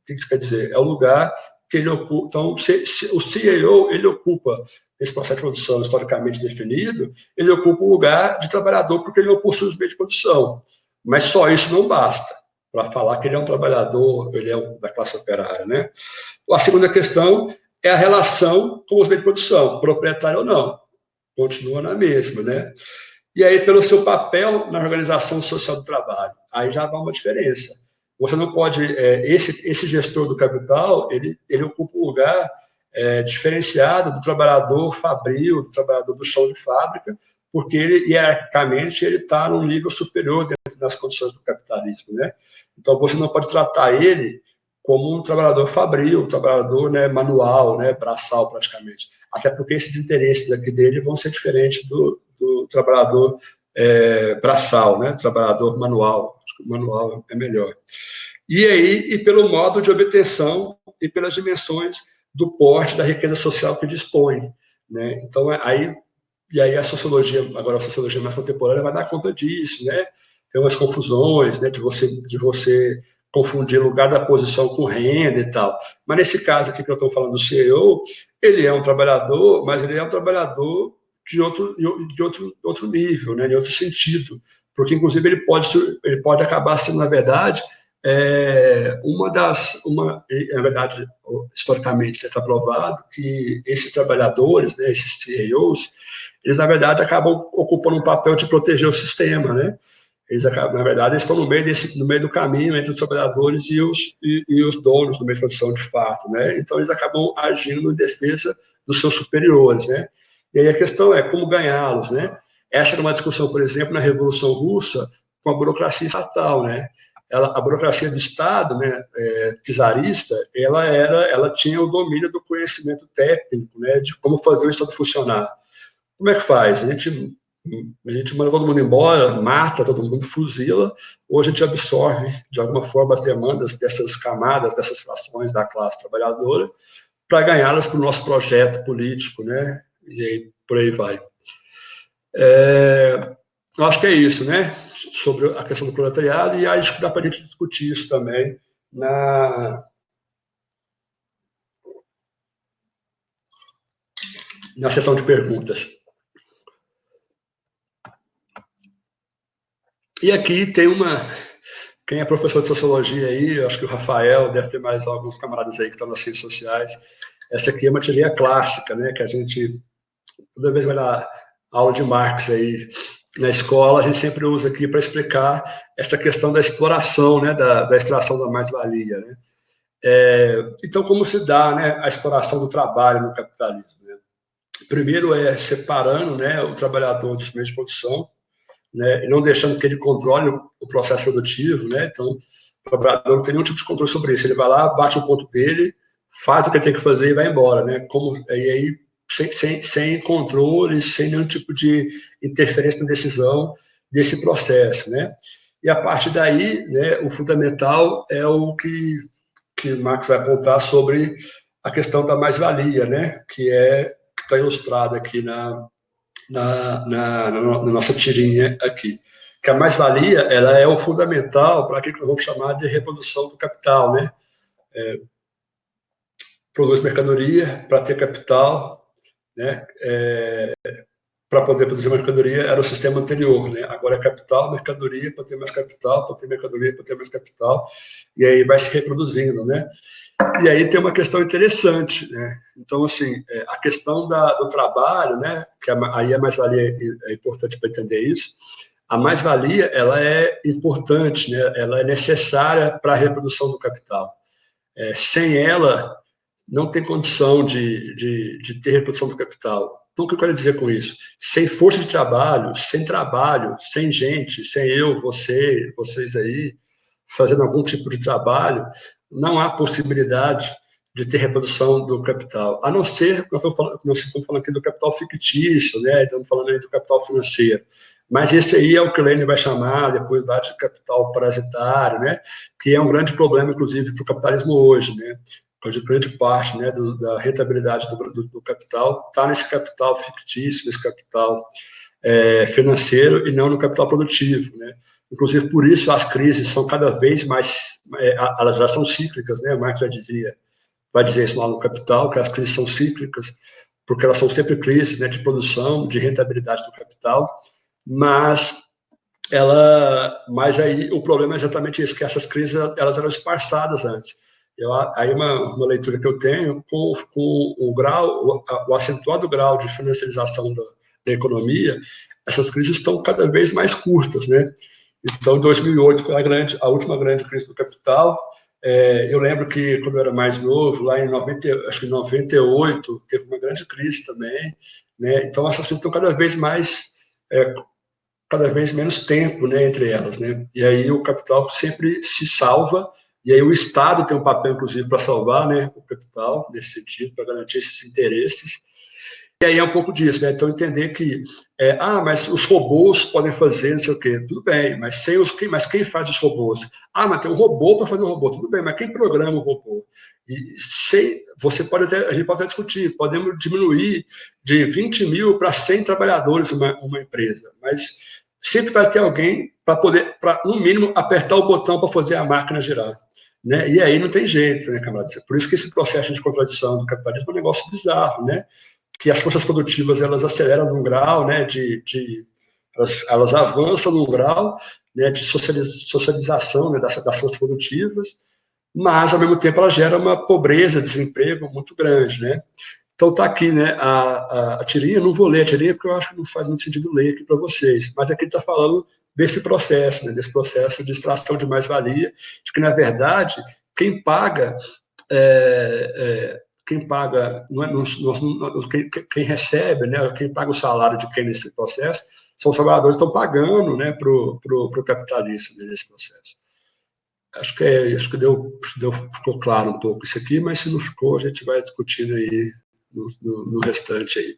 que isso quer dizer? É o lugar que ele ocupa. Então, o CEO ele ocupa esse processo de produção historicamente definido, ele ocupa um lugar de trabalhador porque ele não possui os meios de produção. Mas só isso não basta para falar que ele é um trabalhador, ele é da classe operária, né? A segunda questão é a relação com os meios de produção, proprietário ou não, continua na mesma, né? E aí, pelo seu papel na organização social do trabalho, aí já dá uma diferença. Você não pode, esse gestor do capital, ele ocupa um lugar diferenciado do trabalhador fabril, do trabalhador do chão de fábrica, porque ele, hierarquicamente, ele está num nível superior dentro das condições do capitalismo, né? Então, você não pode tratar ele como um trabalhador fabril, um trabalhador, né, manual, né, braçal praticamente. Até porque esses interesses aqui dele vão ser diferentes do trabalhador braçal, né, trabalhador manual. Acho que o manual é melhor. E aí, e pelo modo de obtenção e pelas dimensões do porte da riqueza social que dispõe, né? Então, e aí a sociologia, agora a sociologia mais contemporânea vai dar conta disso, né? Tem umas confusões, né, de você confundir lugar da posição com renda e tal. Mas nesse caso aqui que eu estou falando do CEO, ele é um trabalhador, mas ele é um trabalhador de outro nível, né, de outro sentido, porque inclusive ele pode acabar sendo, na verdade, na verdade, historicamente está provado que esses trabalhadores, né, esses CEOs, eles na verdade acabam ocupando um papel de proteger o sistema, né? Eles acabam, na verdade, eles estão no meio do caminho entre os trabalhadores e os donos do meio de produção de fato, né? Então eles acabam agindo em defesa dos seus superiores, né? E aí a questão é como ganhá-los, né? Essa era uma discussão, por exemplo, na Revolução Russa com a burocracia estatal, né? A burocracia do Estado, né, czarista, ela tinha o domínio do conhecimento técnico, né, de como fazer o Estado funcionar. Como é que faz? A gente manda todo mundo embora, mata todo mundo, fuzila, ou a gente absorve, de alguma forma, as demandas dessas camadas, dessas frações da classe trabalhadora, para ganhá-las para o nosso projeto político, né? E aí, por aí vai. Eu acho que é isso, né? Sobre a questão do proletariado, e acho que dá para a gente discutir isso também na sessão de perguntas. E aqui tem quem é professor de sociologia aí, eu acho que o Rafael, deve ter mais alguns camaradas aí que estão nas ciências sociais. Essa aqui é uma teoria clássica, né? Que a gente toda vez vai dar aula de Marx aí, na escola, a gente sempre usa aqui para explicar essa questão da exploração, né, da extração da mais-valia, né? Então, como se dá, né, a exploração do trabalho no capitalismo, né? Primeiro separando, né, o trabalhador dos meios de produção, né, e não deixando que ele controle o processo produtivo, né? Então, o trabalhador não tem nenhum tipo de controle sobre isso. Ele vai lá, bate o ponto dele, faz o que ele tem que fazer e vai embora, né? E aí, sem controle, sem nenhum tipo de interferência na decisão desse processo, né? E a partir daí, né, o fundamental é o que Marx vai apontar sobre a questão da mais-valia, né? Que está ilustrada aqui na nossa tirinha aqui. Que a mais-valia, ela é o fundamental para aquilo que nós vamos chamar de reprodução do capital, né? Produz mercadoria para ter capital, né? Para poder produzir mercadoria era o sistema anterior, né? Agora é capital, mercadoria, para ter mais capital, para ter mercadoria, para ter mais capital, e aí vai se reproduzindo, né? E aí tem uma questão interessante, né? Então, assim, a questão do trabalho, né? Que aí a mais-valia é importante para entender isso. A mais-valia, ela é importante, né? Ela é necessária para a reprodução do capital. Sem ela, não tem condição de ter reprodução do capital. Então, o que eu quero dizer com isso? Sem força de trabalho, sem gente, sem eu, vocês aí, fazendo algum tipo de trabalho, não há possibilidade de ter reprodução do capital, a não ser que nós estamos falando aqui do capital fictício, né? Estamos falando aí do capital financeiro. Mas esse aí é o que o Lenin vai chamar depois lá de capital parasitário, né? Que é um grande problema, inclusive, para o capitalismo hoje, né? Hoje, grande parte, né, da rentabilidade do capital está nesse capital fictício, nesse capital financeiro e não no capital produtivo, né? Inclusive, por isso as crises são cada vez mais, elas já são cíclicas, né? Marx vai dizer isso lá no Capital, que as crises são cíclicas, porque elas são sempre crises, né, de produção, de rentabilidade do capital, mas aí o problema é exatamente isso, que essas crises elas eram esparçadas antes. Aí uma leitura que eu tenho com o acentuado grau de financiarização da economia, essas crises estão cada vez mais curtas, né? Então, 2008 foi a última grande crise do capital. Eu lembro que, quando eu era mais novo, lá em 98, teve uma grande crise também, né? Então, essas crises estão cada vez menos tempo, né, entre elas, né? E aí o capital sempre se salva, e aí o Estado tem um papel, inclusive, para salvar, né, o capital, nesse sentido, para garantir esses interesses. E aí é um pouco disso, né? Então, entender que, mas os robôs podem fazer não sei o quê. Tudo bem, mas quem faz os robôs? Mas tem um robô para fazer um robô. Tudo bem, mas quem programa o robô? E a gente pode até discutir, podemos diminuir de 20 mil para 100 trabalhadores uma empresa, mas sempre vai ter alguém para, no mínimo, apertar o botão para fazer a máquina girar. Né? E aí não tem jeito, né, camarada? Por isso que esse processo de contradição do capitalismo é um negócio bizarro, né? Que as forças produtivas elas aceleram num grau, né, elas avançam num grau, né, de socialização, né, das forças produtivas, mas ao mesmo tempo ela gera uma pobreza, desemprego muito grande, né? Então tá aqui, né, a tirinha, não vou ler a tirinha porque eu acho que não faz muito sentido ler aqui para vocês, mas aqui está falando desse processo, né, desse processo de extração de mais-valia, de que na verdade quem paga quem recebe, né, quem paga o salário de quem nesse processo, são os trabalhadores que estão pagando, né, para o capitalista nesse processo. Acho que ficou claro um pouco isso aqui, mas se não ficou, a gente vai discutindo aí no restante aí.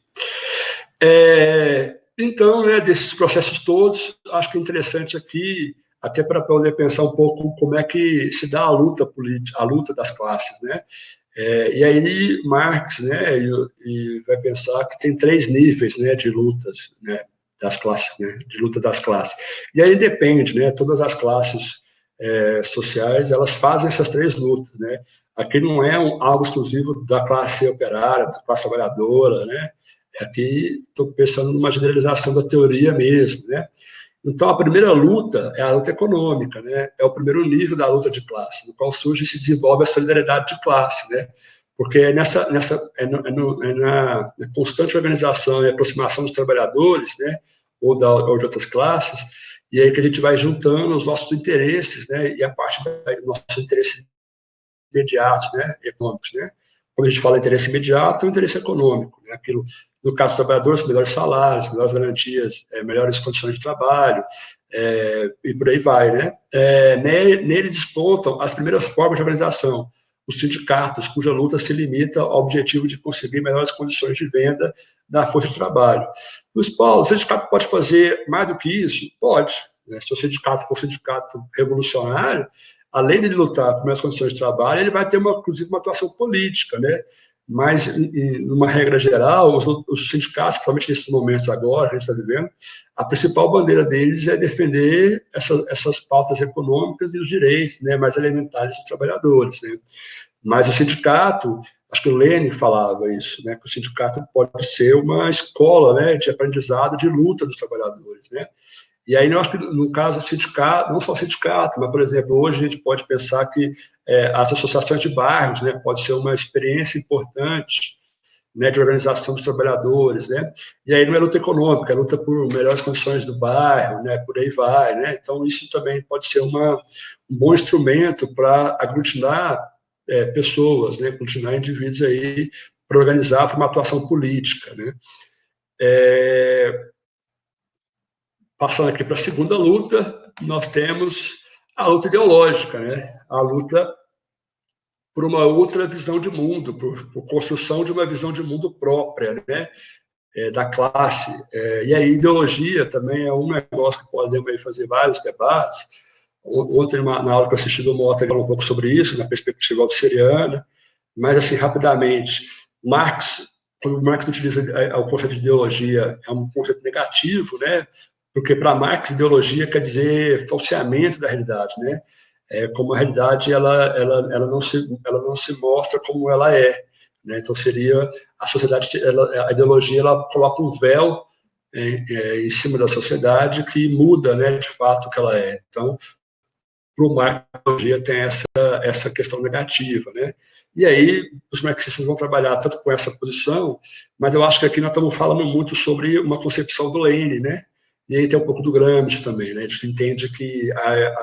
Então, né, desses processos todos, acho que é interessante aqui, até para poder pensar um pouco como é que se dá a luta política, a luta das classes, né? E aí Marx, né, e vai pensar que tem 3 níveis, né, de lutas, né, das classes, né, de luta das classes. E aí depende, né, todas as classes sociais, elas fazem essas 3 lutas, né. Aqui não é algo exclusivo da classe operária, da classe trabalhadora, né. Aqui estou pensando numa generalização da teoria mesmo, né. Então, a primeira luta é a luta econômica, né? É o primeiro nível da luta de classe, no qual surge e se desenvolve a solidariedade de classe, né? Porque na constante organização e aproximação dos trabalhadores, né? ou de outras classes, e aí que a gente vai juntando os nossos interesses, né, e a parte dos nossos interesses imediatos, né, econômicos, né. Quando a gente fala interesse imediato, é o interesse econômico, né, aquilo, no caso dos trabalhadores, melhores salários, melhores garantias, melhores condições de trabalho, e por aí vai, né. Nele despontam as primeiras formas de organização, os sindicatos, cuja luta se limita ao objetivo de conseguir melhores condições de venda da força de trabalho. Luiz Paulo, o sindicato pode fazer mais do que isso? Pode. Né? Se o sindicato for um sindicato revolucionário, além de ele lutar por melhores condições de trabalho, ele vai ter, inclusive, uma atuação política, né? Mas, numa regra geral, os sindicatos, principalmente nesses momentos agora que a gente está vivendo, a principal bandeira deles é defender essas pautas econômicas e os direitos, né, mais elementares dos trabalhadores. Né? Mas o sindicato, acho que o Lênin falava isso, né, que o sindicato pode ser uma escola, né, de aprendizado, de luta dos trabalhadores. Né? E aí, eu acho que, no caso do sindicato, não só o sindicato, mas, por exemplo, hoje a gente pode pensar que as associações de bairros, né, pode ser uma experiência importante, né, de organização dos trabalhadores, né? E aí não é luta econômica, é luta por melhores condições do bairro, né? Por aí vai, né? Então, isso também pode ser um bom instrumento para aglutinar pessoas, né? Aglutinar indivíduos aí para organizar para uma atuação política, né? Passando aqui para a segunda luta, nós temos a luta ideológica, né? A luta por uma outra visão de mundo, por construção de uma visão de mundo própria, né? Da classe. E a ideologia também é um negócio que podemos aí fazer vários debates. Ontem, na aula que eu assisti do Mota, ele falou um pouco sobre isso, na perspectiva altusseriana, mas, assim, rapidamente, quando Marx utiliza o conceito de ideologia, é um conceito negativo, né? Porque, para Marx, ideologia quer dizer falseamento da realidade, né? Como a realidade ela não se mostra como ela é. Né? Então, seria a sociedade, a ideologia, ela coloca um véu em cima da sociedade que muda, né, de fato, o que ela é. Então, para o Marx, a ideologia tem essa questão negativa. Né? E aí, os marxistas vão trabalhar tanto com essa posição, mas eu acho que aqui nós estamos falando muito sobre uma concepção do Lenin, né? E aí tem um pouco do Gramsci também, né? A gente entende que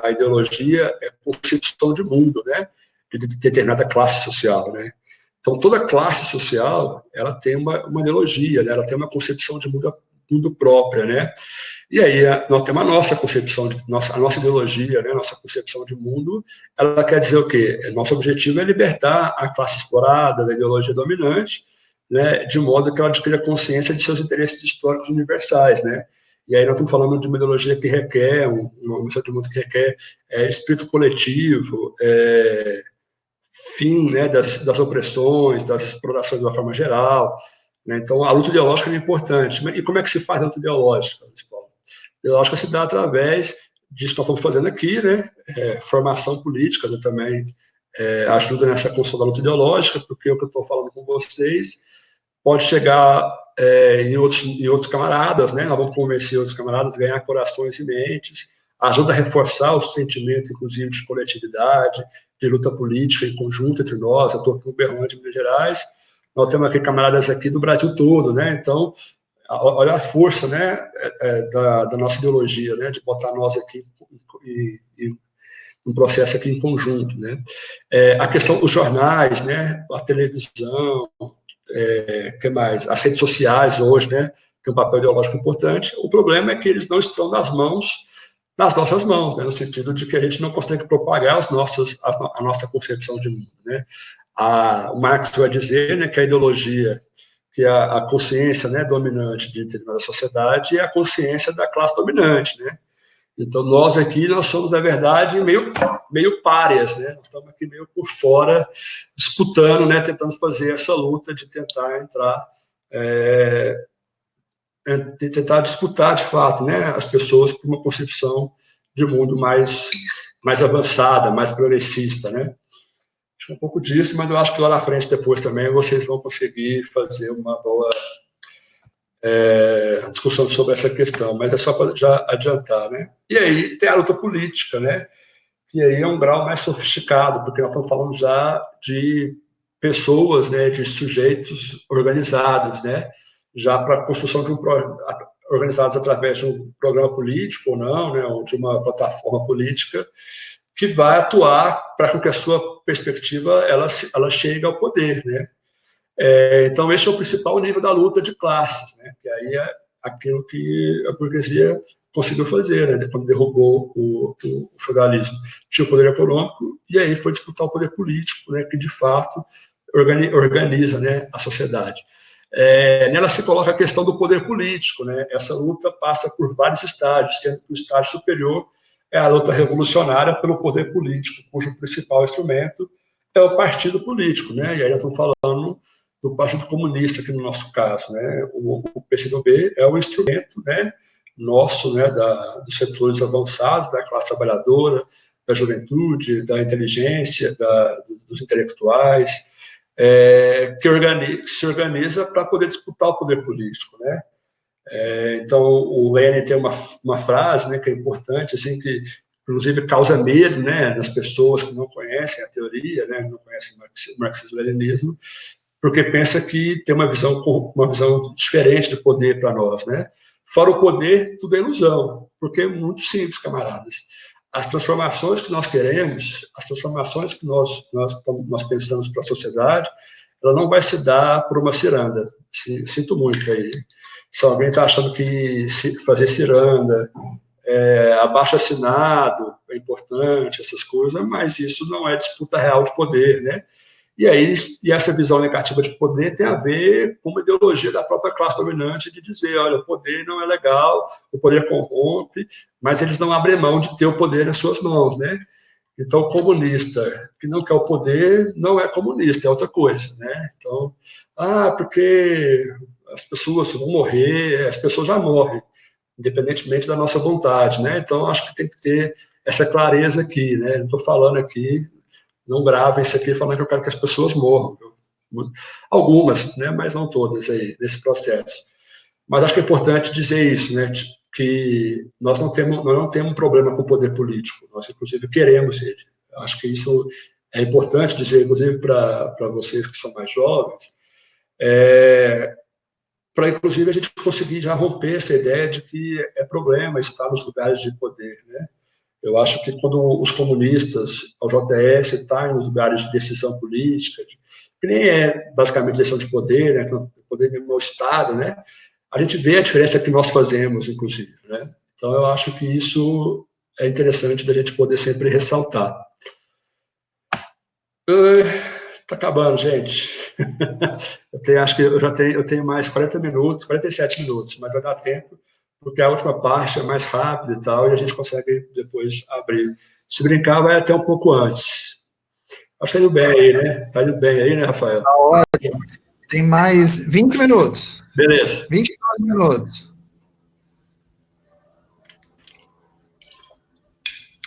a ideologia é concepção de mundo, né? De determinada classe social, né? Então, toda classe social, ela tem uma ideologia, né? Ela tem uma concepção de mundo própria, né? E aí, nós temos a nossa concepção, a nossa ideologia, né? Nossa concepção de mundo, ela quer dizer o quê? Nosso objetivo é libertar a classe explorada da ideologia dominante, né? De modo que ela adquira consciência de seus interesses históricos universais, né? E aí nós estamos falando de uma ideologia que requer, uma visão de mundo que requer espírito coletivo, fim, né, das opressões, das explorações de uma forma geral. Né? Então, a luta ideológica é importante. E como é que se faz a luta ideológica, Paulo? A ideológica se dá através disso que nós estamos fazendo aqui, né? Formação política, né, também ajuda nessa construção da luta ideológica, porque o que eu estou falando com vocês pode chegar em outros camaradas, né? Nós vamos convencer outros camaradas, ganhar corações e mentes, ajuda a reforçar o sentimento, inclusive, de coletividade, de luta política em conjunto entre nós. Eu estou aqui no Uberlândia, Minas Gerais, nós temos aqui camaradas aqui do Brasil todo, né? Então, olha a força, né, da nossa ideologia, né, de botar nós aqui e um processo aqui em conjunto, né? A questão dos jornais, né, a televisão, que mais? As redes sociais hoje, né, tem um papel ideológico importante. O problema é que eles não estão nas nossas mãos, né, no sentido de que a gente não consegue propagar a nossa concepção de mundo, né? O Marx vai dizer, né, que a ideologia, que a consciência, né, dominante de determinada sociedade é a consciência da classe dominante, né? Então, nós aqui, nós somos, na verdade, meio párias, né? Nós estamos aqui meio por fora, disputando, né? Tentando fazer essa luta de tentar entrar, de tentar disputar, de fato, né? As pessoas por uma concepção de mundo mais avançada, mais progressista, né? Acho que é um pouco disso, mas eu acho que lá na frente, depois também, vocês vão conseguir fazer uma boa discussão sobre essa questão, mas é só para já adiantar, né? E aí tem a luta política, né? Que aí é um grau mais sofisticado, porque nós estamos falando já de pessoas, né, de sujeitos organizados, né? Já para a construção de organizados através de um programa político ou não, né, ou de uma plataforma política, que vai atuar para que a sua perspectiva ela chegue ao poder, né? Então, esse é o principal nível da luta de classes, né? Que aí é aquilo que a burguesia conseguiu fazer, né? Quando derrubou o feudalismo. Tinha o poder econômico e aí foi disputar o poder político, né? Que, de fato, organiza, né, a sociedade. Nela se coloca a questão do poder político, né? Essa luta passa por vários estágios, sendo que o estágio superior é a luta revolucionária pelo poder político, cujo principal instrumento é o partido político, né? E aí nós estamos falando do Partido Comunista, aqui no nosso caso, né? O PCdoB é o instrumento, né, nosso, né, dos setores avançados, da classe trabalhadora, da juventude, da inteligência, dos intelectuais, que se organiza para poder disputar o poder político, né? Então, o Lenin tem uma frase, né, que é importante, assim, que inclusive causa medo, né, nas pessoas que não conhecem a teoria, né, não conhecem o marxismo-leninismo, porque pensa que tem uma visão diferente de poder para nós, né? Fora o poder, tudo é ilusão, porque é muito simples, camaradas. As transformações que nós queremos, as transformações que nós pensamos para a sociedade, ela não vai se dar por uma ciranda. Sinto muito aí. Se alguém está achando que fazer ciranda, abaixo-assinado é importante, essas coisas, mas isso não é disputa real de poder, né? E essa visão negativa de poder tem a ver com uma ideologia da própria classe dominante de dizer, olha, o poder não é legal, o poder corrompe, mas eles não abrem mão de ter o poder nas suas mãos, né? Então, o comunista que não quer o poder não é comunista, é outra coisa, né? Então, porque as pessoas vão morrer, as pessoas já morrem, independentemente da nossa vontade, né? Então, acho que tem que ter essa clareza aqui, né? Não estou falando aqui, não gravem isso aqui falando que eu quero que as pessoas morram. Algumas, né, mas não todas aí, nesse processo. Mas acho que é importante dizer isso, né, que nós não temos um problema com o poder político, nós, inclusive, queremos ele. Acho que isso é importante dizer, inclusive, para vocês que são mais jovens, para, inclusive, a gente conseguir já romper essa ideia de que é problema estar nos lugares de poder, né? Eu acho que quando os comunistas, o JS, estão nos lugares de decisão política, que nem é basicamente decisão de poder, né, o poder mesmo é o Estado, né, a gente vê a diferença que nós fazemos, inclusive, né? Então, eu acho que isso é interessante da gente poder sempre ressaltar. Está acabando, gente. Acho que eu tenho mais 40 minutos, 47 minutos, mas vai dar tempo, porque a última parte é mais rápida e tal, e a gente consegue depois abrir. Se brincar, vai até um pouco antes. Acho que está indo bem aí, né? Está indo bem aí, né, Rafael? Está ótimo. Tem mais 20 minutos. Beleza. 29 minutos.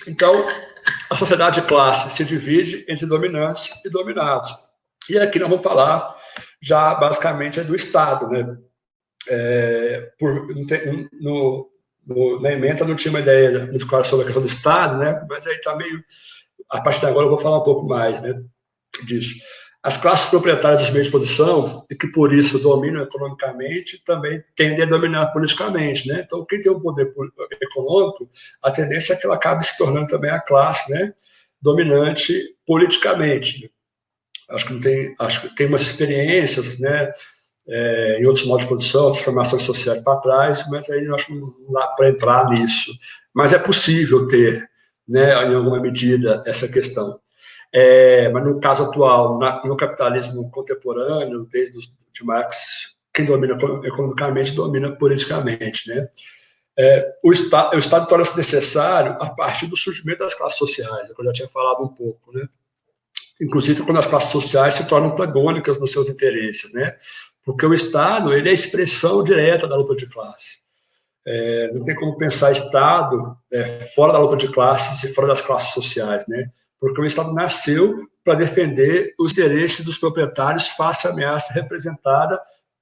Então, a sociedade de classe se divide entre dominantes e dominados. E aqui nós vamos falar já basicamente do Estado, né? Na ementa não tinha uma ideia muito clara sobre a questão do Estado, né? Mas aí está meio... A partir de agora eu vou falar um pouco mais, né, disso. As classes proprietárias dos meios de produção, e que por isso dominam economicamente, também tendem a dominar politicamente, né? Então, quem tem um poder econômico, a tendência é que ela acabe se tornando também a classe, né, dominante politicamente, né? Acho que tem umas experiências, né, em outros modos de produção, transformações sociais para trás, mas aí eu acho que não dá para entrar nisso. Mas é possível ter, né, em alguma medida, essa questão. Mas no caso atual, no capitalismo contemporâneo, desde de Marx, quem domina economicamente domina politicamente, né? O Estado torna-se necessário a partir do surgimento das classes sociais, que eu já tinha falado um pouco, né? Inclusive quando as classes sociais se tornam antagônicas nos seus interesses, né? Porque o Estado, ele é a expressão direta da luta de classe. Não tem como pensar Estado fora da luta de classes e fora das classes sociais, né? Porque o Estado nasceu para defender os interesses dos proprietários face à ameaça representada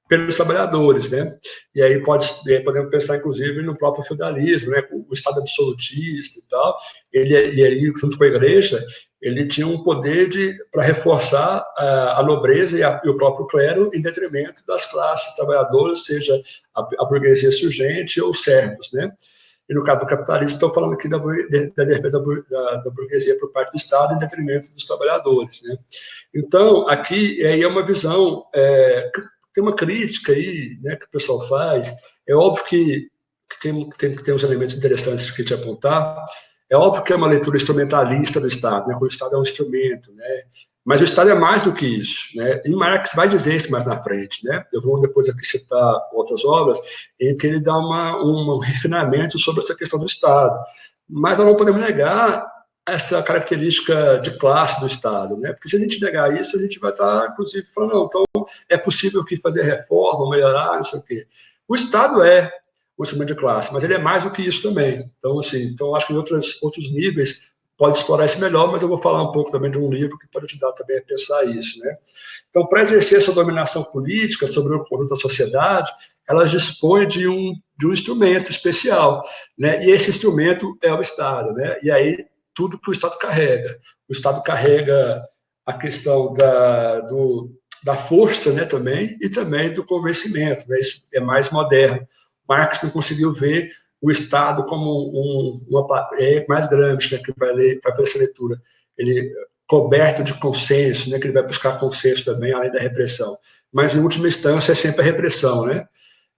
pelos trabalhadores, né? E aí podemos pensar, inclusive, no próprio feudalismo, né? O Estado absolutista e tal. E aí, junto com a Igreja, ele tinha um poder para reforçar a nobreza e o próprio clero em detrimento das classes trabalhadoras, seja a burguesia surgente ou os servos, né? E no caso do capitalismo, estou falando aqui da defesa da burguesia por parte do Estado em detrimento dos trabalhadores, né? Então, aqui aí é uma visão, tem uma crítica aí, né, que o pessoal faz. É óbvio que tem uns elementos interessantes que te apontar. É óbvio que é uma leitura instrumentalista do Estado, né? Que o Estado é um instrumento, né? Mas o Estado é mais do que isso, né? E Marx vai dizer isso mais na frente, né? Eu vou depois aqui citar outras obras em que ele dá um refinamento sobre essa questão do Estado. Mas nós não podemos negar essa característica de classe do Estado, né? Porque se a gente negar isso, a gente vai estar, inclusive, falando, não, então é possível que fazer reforma, melhorar, não sei o quê. O Estado é um instrumento de classe, mas ele é mais do que isso também. Então, assim, então acho que em outros níveis pode explorar isso melhor, mas eu vou falar um pouco também de um livro que pode ajudar também a pensar isso, né? Então, para exercer essa dominação política sobre o conjunto da sociedade, elas dispõem de um instrumento especial, né? E esse instrumento é o Estado, né? E aí tudo que o Estado carrega. O Estado carrega a questão da força, né, também, e também do convencimento, né? Isso é mais moderno. Marx não conseguiu ver o Estado como mais grande, né, que vai fazer essa leitura. Ele coberto de consenso, né, que ele vai buscar consenso também, além da repressão. Mas, em última instância, é sempre a repressão, né?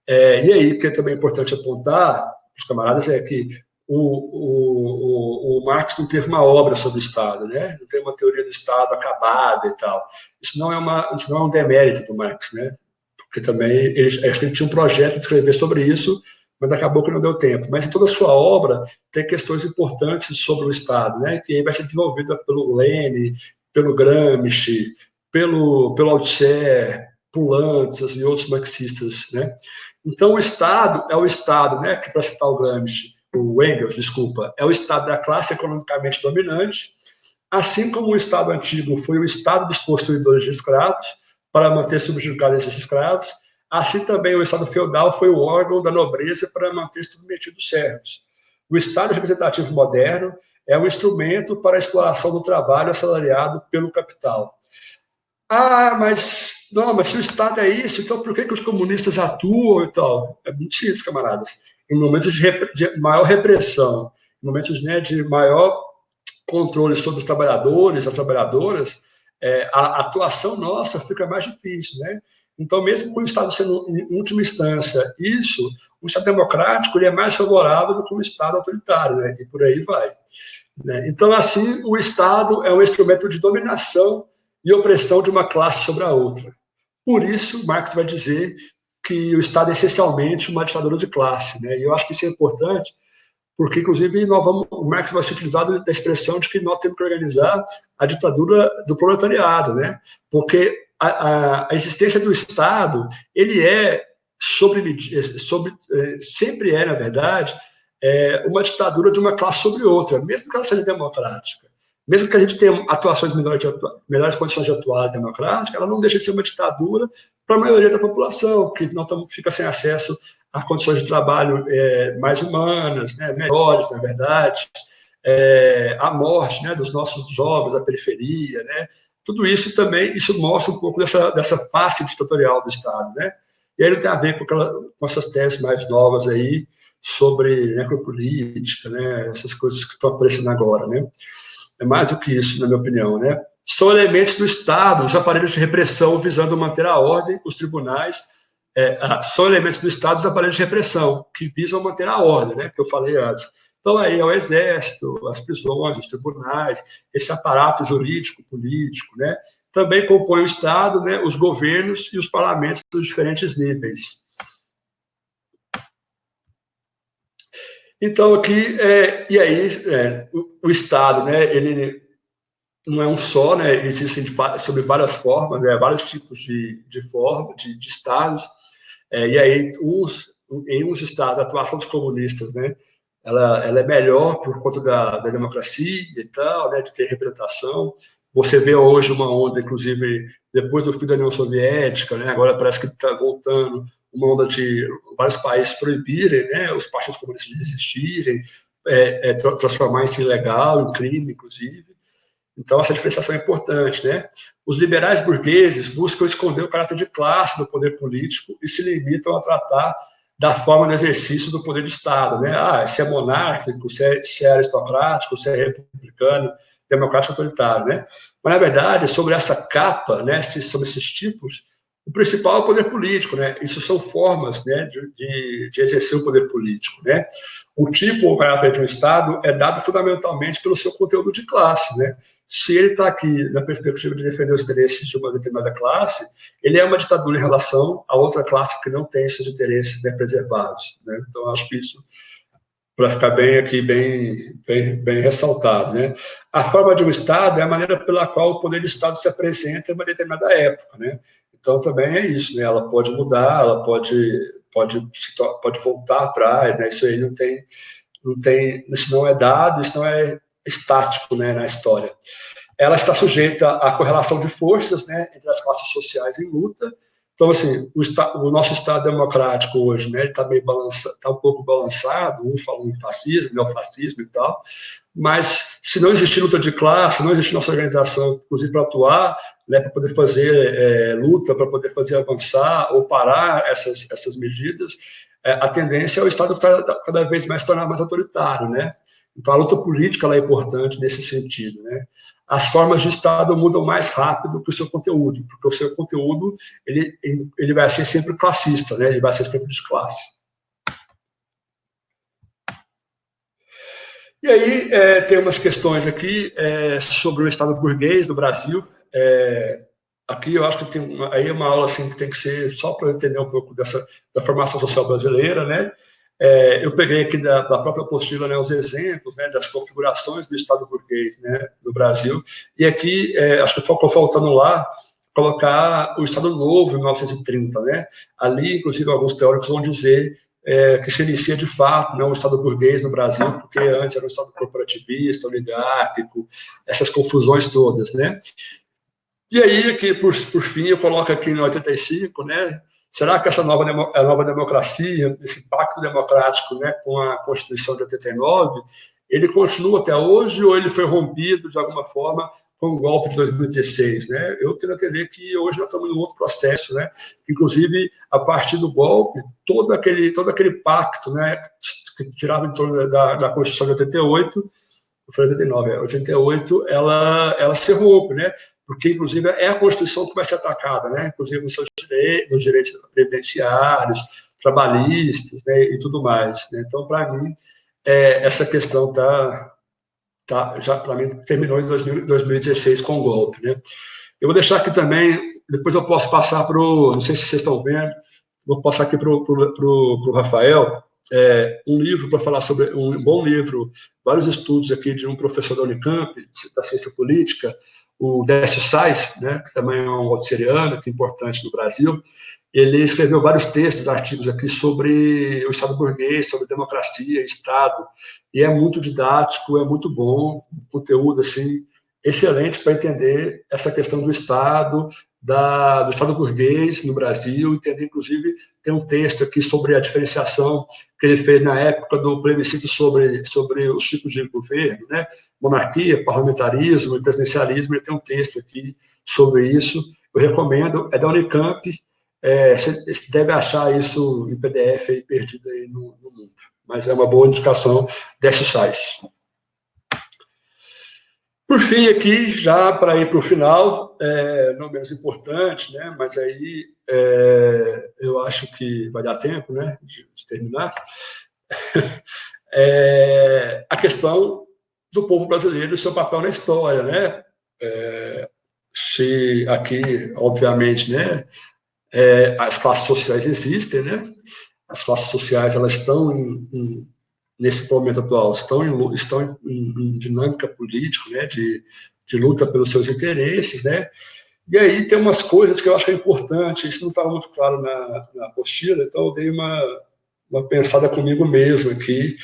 E aí, o que é também importante apontar para os camaradas é que o Marx não teve uma obra sobre o Estado, né? Não tem uma teoria do Estado acabada e tal. Isso não é um demérito do Marx, né? Porque também acho que ele tinha um projeto de escrever sobre isso, mas acabou que não deu tempo. Mas em toda a sua obra tem questões importantes sobre o Estado, né? Que vai ser desenvolvida pelo Lênin, pelo Gramsci, pelo Althusser, por Lanzas e outros marxistas, né? Então o Estado é o Estado, né? Que para citar o Gramsci, o Engels, desculpa, é o Estado da classe economicamente dominante, assim como o Estado antigo foi o Estado dos possuidores de escravos, para manter subjugados esses escravos, assim também o Estado feudal foi o órgão da nobreza para manter submetidos os servos. O Estado representativo moderno é um instrumento para a exploração do trabalho assalariado pelo capital. Mas se o Estado é isso, então por que os comunistas atuam e tal? É muito simples, camaradas. Em momentos de maior repressão, em momentos, né, de maior controle sobre os trabalhadores, as trabalhadoras, a atuação nossa fica mais difícil, né? Então, mesmo com o Estado sendo, em última instância, isso, o Estado democrático ele é mais favorável do que o Estado autoritário, né? E por aí vai. Né? Então, assim, o Estado é um instrumento de dominação e opressão de uma classe sobre a outra. Por isso, Marx vai dizer que o Estado é essencialmente uma ditadura de classe, né? E eu acho que isso é importante, porque, inclusive, o Marx vai ser utilizado da expressão de que nós temos que organizar a ditadura do proletariado, né? Porque a existência do Estado, ele sempre é, na verdade, uma ditadura de uma classe sobre outra, mesmo que ela seja democrática. Mesmo que a gente tenha atuações melhores condições de atuar democrática, ela não deixa de ser uma ditadura para a maioria da população, que não fica sem acesso a condições de trabalho mais humanas, né, melhores, na verdade, a morte, né, dos nossos jovens, da periferia, né, tudo isso também, isso mostra um pouco dessa face ditatorial do Estado, né, e aí não tem a ver com essas teses mais novas aí sobre necropolítica, né, essas coisas que estão aparecendo agora, né, é mais do que isso, na minha opinião, né, são elementos do Estado, os aparelhos de repressão visando manter a ordem, os tribunais, são elementos do Estado, os aparelhos de repressão, que visam manter a ordem, né, que eu falei antes. Então, aí é o Exército, as prisões, os tribunais, esse aparato jurídico, político, né, também compõe o Estado, né, os governos e os parlamentos dos diferentes níveis. Então, aqui, o Estado, né, ele não é um só, né, existem sobre várias formas, né, vários tipos de Estados. E aí, em uns estados, a atuação dos comunistas, né, ela é melhor por conta da democracia e tal, né, de ter representação. Você vê hoje uma onda, inclusive, depois do fim da União Soviética, né, agora parece que está voltando uma onda de vários países proibirem, né, os partidos comunistas de existirem, transformar isso em ilegal, em crime, inclusive. Então, essa diferenciação é importante, né? Os liberais burgueses buscam esconder o caráter de classe do poder político e se limitam a tratar da forma do exercício do poder do Estado, né? Se é monárquico, se é aristocrático, se é republicano, democrático, autoritário, né? Mas, na verdade, sobre essa capa, né, sobre esses tipos, o principal é o poder político, né? Isso são formas, né, de exercer o poder político, né? O tipo ou caráter de um Estado é dado fundamentalmente pelo seu conteúdo de classe, né? Se ele está aqui na perspectiva de defender os interesses de uma determinada classe, ele é uma ditadura em relação a outra classe que não tem esses interesses bem preservados, né? Então, acho que isso, para ficar bem aqui, bem ressaltado, né? A forma de um Estado é a maneira pela qual o poder do Estado se apresenta em uma determinada época, né? Então, também é isso, né? Ela pode mudar, ela pode voltar atrás, né? Isso aí não tem, isso não é dado, isso não é estático, né, na história. Ela está sujeita à correlação de forças, né, entre as classes sociais em luta. Então, assim, o nosso Estado democrático hoje, né, ele está tá um pouco balançado, um fala em fascismo, neofascismo e tal, mas se não existir luta de classe, não existir nossa organização, inclusive para atuar, né, para poder fazer luta, para poder fazer avançar ou parar essas medidas, a tendência é o Estado cada vez mais se tornar mais autoritário, né? Então, a luta política ela é importante nesse sentido, né? As formas de Estado mudam mais rápido que o seu conteúdo, porque o seu conteúdo ele vai ser sempre classista, né? Ele vai ser sempre de classe. E aí tem umas questões aqui sobre o Estado burguês do Brasil. Aqui eu acho que aí é uma aula assim, que tem que ser só para entender um pouco da formação social brasileira, né? Eu peguei aqui da própria apostila, né, os exemplos, né, das configurações do Estado burguês, né, do Brasil, e aqui acho que ficou faltando lá colocar o Estado Novo em 1930, né? Ali, inclusive, alguns teóricos vão dizer que se inicia de fato, né, um Estado burguês no Brasil, porque antes era um Estado corporativista, oligárquico, essas confusões todas, né? E aí, aqui, por fim, eu coloco aqui no 85, né? Será que essa nova democracia, esse pacto democrático, né, com a Constituição de 89, ele continua até hoje ou ele foi rompido de alguma forma com o golpe de 2016, né? Eu tendo a entender que hoje nós estamos em um outro processo, né? Inclusive, a partir do golpe, todo aquele pacto, né, que tirava em torno da Constituição de 88, foi 89, 88, ela se rompe, né? Porque, inclusive, é a Constituição que vai ser atacada, né? Inclusive nos direitos previdenciários, trabalhistas, né? E tudo mais, né? Então, para mim, essa questão já para mim terminou em 2016 com o golpe, né? Eu vou deixar aqui também, depois eu posso passar para o, não sei se vocês estão vendo, vou passar aqui para o Rafael, um livro para falar sobre, um bom livro, vários estudos aqui de um professor da Unicamp, da ciência política, o Décio Sais, né, que também é um otseriano, que é importante no Brasil. Ele escreveu vários textos, artigos aqui sobre o Estado burguês, sobre democracia, Estado, e é muito didático, é muito bom, conteúdo assim excelente para entender essa questão do Estado, do Estado burguês no Brasil, entender, inclusive, tem um texto aqui sobre a diferenciação que ele fez na época do plebiscito sobre os tipos de governo, né? Monarquia, parlamentarismo e presidencialismo, ele tem um texto aqui sobre isso, eu recomendo, é da Unicamp, você deve achar isso em PDF aí, perdido aí no mundo, mas é uma boa indicação desse site. Por fim, aqui, já para ir para o final, não menos importante, né, mas aí eu acho que vai dar tempo, né, de terminar, a questão do povo brasileiro e seu papel na história, né? Se aqui, obviamente, né, as classes sociais existem, né? As classes sociais elas estão nesse momento atual estão em dinâmica política, né? De luta pelos seus interesses, né? E aí tem umas coisas que eu acho que é importante. Isso não estava muito claro na apostila, então eu dei uma pensada comigo mesmo aqui.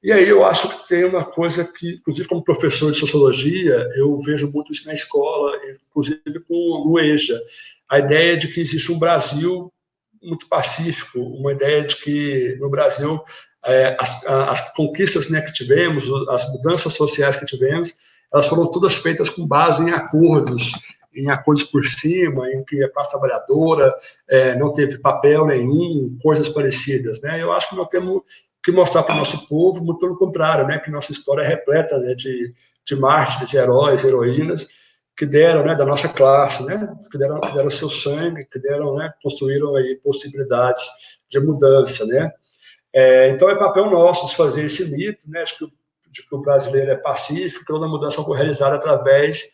E aí eu acho que tem uma coisa que, inclusive como professor de sociologia, eu vejo muito isso na escola, inclusive com o EJA, a ideia de que existe um Brasil muito pacífico, uma ideia de que no Brasil as conquistas, né, que tivemos, as mudanças sociais que tivemos, elas foram todas feitas com base em acordos por cima, em que a classe trabalhadora não teve papel nenhum, coisas parecidas, né? Eu acho que nós temos que mostrar para o nosso povo, muito pelo contrário, né, que nossa história é repleta, né, de mártires, de heróis, heroínas, que deram, né, da nossa classe, né, que deram seu sangue, que deram, né, construíram aí possibilidades de mudança, né. Então é papel nosso desfazer esse mito, né, de que o brasileiro é pacífico, que toda mudança foi realizada através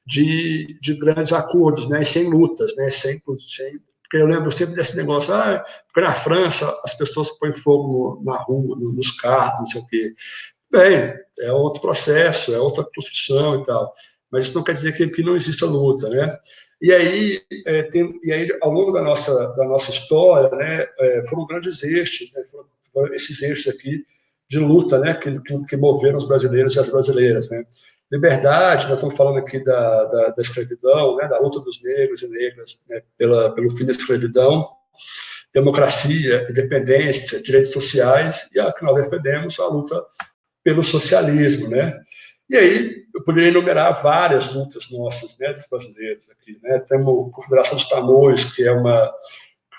de grandes acordos, né, e sem lutas, né, porque eu lembro sempre desse negócio, porque na França as pessoas põem fogo na rua, nos carros, não sei o quê. Bem, é outro processo, é outra construção e tal, mas isso não quer dizer que não exista luta, né? E aí, ao longo da nossa história, né, foram grandes eixos, né, foram esses eixos aqui de luta, né, que moveram os brasileiros e as brasileiras, né? Liberdade, nós estamos falando aqui da escravidão, né, da luta dos negros e negras, né, pelo fim da escravidão, democracia, independência, direitos sociais, e a que nós defendemos, a luta pelo socialismo, né? E aí eu poderia enumerar várias lutas nossas, né, dos brasileiros aqui, né? Temos a Confederação dos Tamoios, que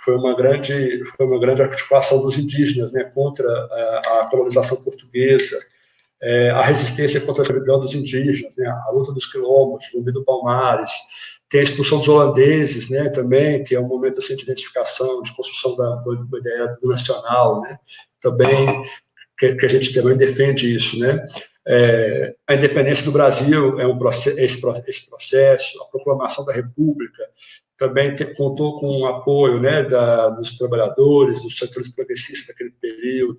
foi uma grande articulação dos indígenas, né, contra a colonização portuguesa, a resistência contra a escravidão dos indígenas, né, a luta dos quilombos, Zumbi do Palmares, tem a expulsão dos holandeses, né, também, que é um momento assim, de identificação, de construção da ideia do nacional, né, também que a gente também defende isso, né. A independência do Brasil é esse processo, a proclamação da República também contou com o apoio, né, dos trabalhadores, dos setores progressistas daquele período.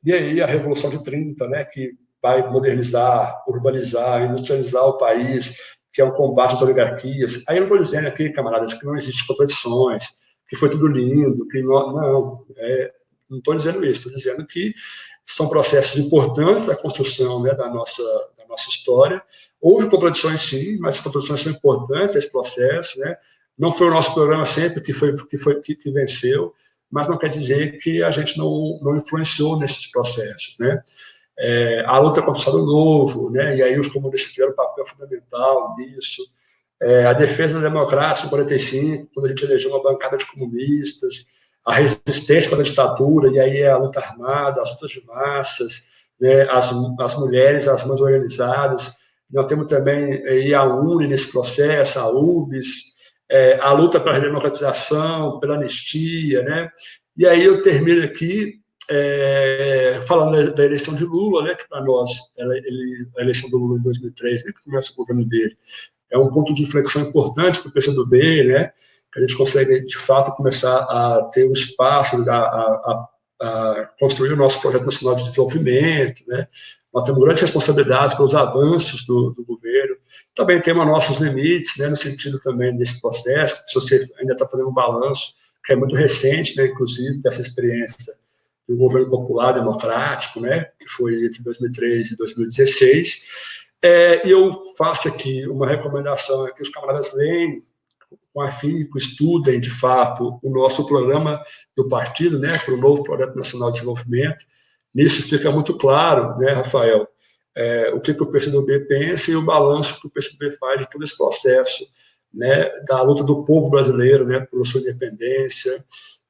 E aí a Revolução de 30, né, que vai modernizar, urbanizar, industrializar o país, que é um combate às oligarquias. Aí eu não estou dizendo aqui, camaradas, que não existem contradições, que foi tudo lindo, que não estou dizendo isso, estou dizendo que são processos importantes da construção, né, da nossa história. Houve contradições, sim, mas as contradições são importantes, esse processo, né? Não foi o nosso programa sempre que venceu, mas não quer dizer que a gente não influenciou nesses processos, né? A luta contra o Estado Novo, né? E aí os comunistas tiveram um papel fundamental nisso. A defesa democrática em 45, quando a gente elegeu uma bancada de comunistas, a resistência contra a ditadura, e aí a luta armada, as lutas de massas, né? As mulheres, as mães organizadas. Nós temos também a UNE nesse processo, a UBS, a luta pela democratização, pela anistia, né? E aí eu termino aqui falando da eleição de Lula, né? Que para nós, a eleição do Lula em 2003, né? Que começa o governo dele, é um ponto de inflexão importante para o PCdoB, né? Que a gente consegue, de fato, começar a ter um espaço, a construir o nosso projeto nacional de desenvolvimento, né? Nós temos grandes responsabilidades pelos avanços do governo. Também temos nossos limites, né, no sentido também desse processo. Se você ainda está fazendo um balanço, que é muito recente, né, inclusive, dessa experiência do governo popular democrático, né, que foi entre 2003 e 2016. E eu faço aqui uma recomendação, que os camaradas leem com afinco, estudem, de fato, o nosso programa do partido, né, para o novo Projeto Nacional de Desenvolvimento. Nisso fica muito claro, né, Rafael, o que o PCdoB pensa e o balanço que o PCdoB faz de todo esse processo, né, da luta do povo brasileiro, né, pela sua independência.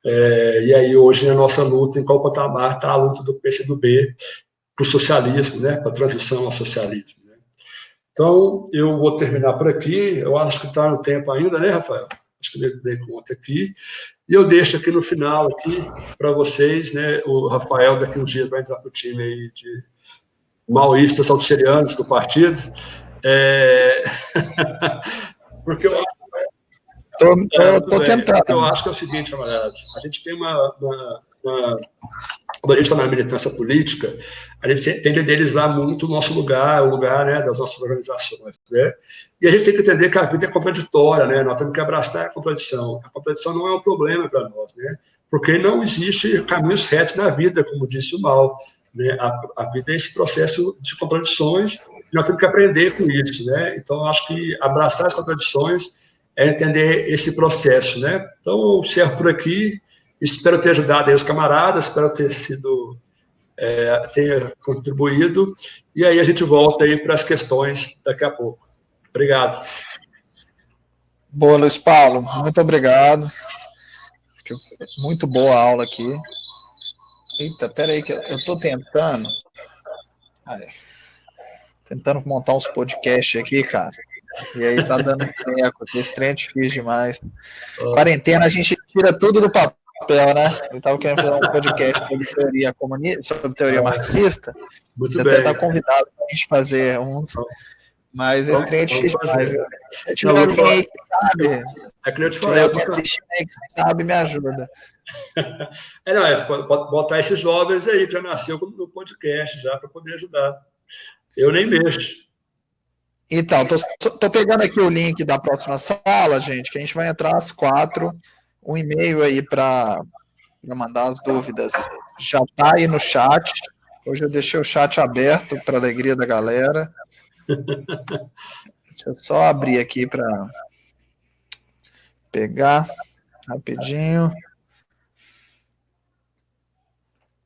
E aí, hoje, a nossa luta, em qual patamar está a luta do PCdoB para o socialismo, né, para a transição ao socialismo. Né? Então, eu vou terminar por aqui. Eu acho que está no tempo ainda, né, Rafael? Acho que eu dei conta aqui. E eu deixo aqui no final para vocês, né, o Rafael daqui uns dias vai entrar para o time aí de maoístas altisserianos do partido. Porque eu Estou tentando. Porque eu acho que é o seguinte, camaradas, a gente tem quando a gente está na militância política, a gente tende a idealizar muito o nosso lugar, o lugar, né, das nossas organizações. Né? E a gente tem que entender que a vida é contraditória, né? Nós temos que abraçar a contradição. A contradição não é um problema para nós, né? Porque não existe caminhos retos na vida, como disse o Mao. Né? A vida é esse processo de contradições e nós temos que aprender com isso. Né? Então, eu acho que abraçar as contradições é entender esse processo. Né? Então, eu encerro por aqui. Espero ter ajudado aí os camaradas, espero ter sido tenha contribuído, e aí a gente volta aí para as questões daqui a pouco. Obrigado. Boa, Luiz Paulo, muito obrigado. Muito boa a aula aqui. Eita, peraí, que eu estou tentando montar uns podcasts aqui, cara. E aí tá dando eco, esse trem é difícil demais. Quarentena, a gente tira tudo do papel, né? Eu tava querendo fazer um podcast sobre teoria marxista. Muito Você bem. até tá convidado pra gente fazer uns. Mas esse trem é difícil demais, viu? Se tiver alguém aí que sabe. É que eu te falei. Que sabe, me ajuda. Pode botar esses jovens aí que já nasceu no podcast já para poder ajudar. Eu nem mexo. Então, tô pegando aqui o link da próxima sala, gente, que a gente vai entrar às 4. Um e-mail aí para mandar as dúvidas. Já tá aí no chat. Hoje eu deixei o chat aberto para alegria da galera. Deixa eu só abrir aqui para pegar rapidinho.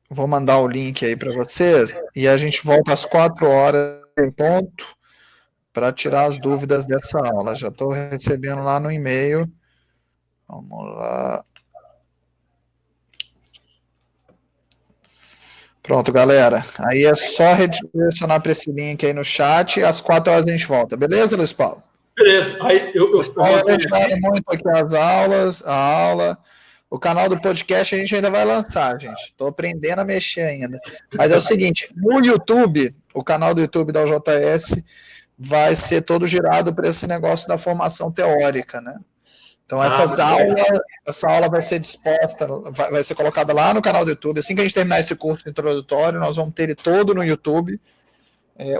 Vou mandar o link aí para vocês e a gente volta às 4h em ponto para tirar as dúvidas dessa aula. Já estou recebendo lá no e-mail. Vamos lá. Pronto, galera. Aí é só redirecionar para esse link aí no chat e às 4h a gente volta. Beleza, Luiz Paulo? Beleza. Aí eu muito aqui a aula. O canal do podcast a gente ainda vai lançar, gente. Estou aprendendo a mexer ainda. Mas é o seguinte, no YouTube, o canal do YouTube da UJS vai ser todo girado para esse negócio da formação teórica, né? Então, essa aula vai ser disposta, vai ser colocada lá no canal do YouTube. Assim que a gente terminar esse curso introdutório, nós vamos ter ele todo no YouTube. As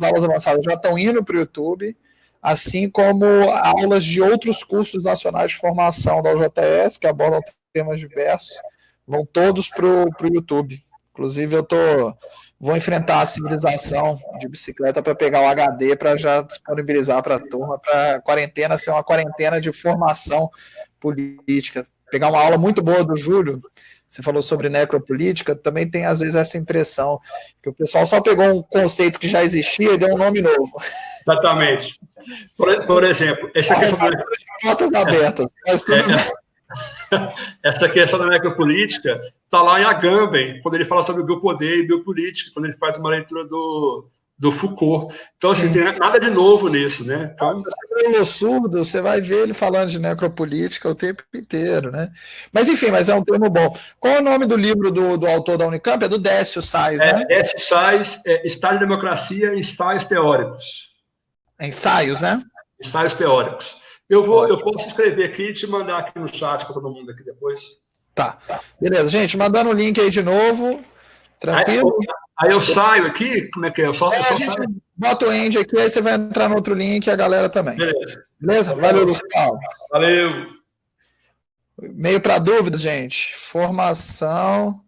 aulas avançadas já estão indo para o YouTube, assim como aulas de outros cursos nacionais de formação da UJS, que abordam temas diversos, vão todos para o YouTube. Inclusive, vou enfrentar a civilização de bicicleta para pegar o HD para já disponibilizar para a turma, para a quarentena ser uma quarentena de formação política. Pegar uma aula muito boa do Júlio, você falou sobre necropolítica, também tem às vezes essa impressão que o pessoal só pegou um conceito que já existia e deu um nome novo. Exatamente. Por exemplo, essa questão da... Portas abertas. Essa questão da necropolítica está lá em Agamben, quando ele fala sobre biopoder e biopolítica, quando ele faz uma leitura do Foucault. Então, assim, tem nada de novo nisso, né? Então... Se você é surdo, você vai ver ele falando de necropolítica o tempo inteiro, né? Mas, enfim, é um termo bom. Qual é o nome do livro do autor da Unicamp? É do Décio Sais, né? Décio Sais, Estado de Democracia, Ensaios Teóricos. Ensaios, né? Ensaios Teóricos. Eu posso escrever aqui e te mandar aqui no chat para todo mundo aqui depois. Tá. Beleza, gente, mandando o link aí de novo. Tranquilo? Aí eu saio aqui, como é que é? Eu só saio. Bota o end aqui, aí você vai entrar no outro link e a galera também. Beleza? Valeu, Gustavo. Valeu. E-mail para dúvidas, gente. Formação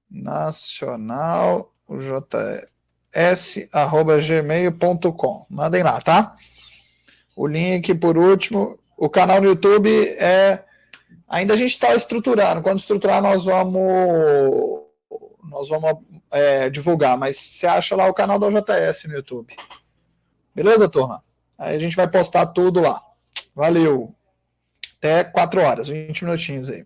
Nacional ujs@gmail.com. Mandem lá, tá? O link, por último, o canal no YouTube ainda a gente está estruturando. Quando estruturar, nós vamos divulgar. Mas você acha lá o canal da UJS no YouTube. Beleza, turma? Aí a gente vai postar tudo lá. Valeu. Até 4h, 20 minutinhos aí.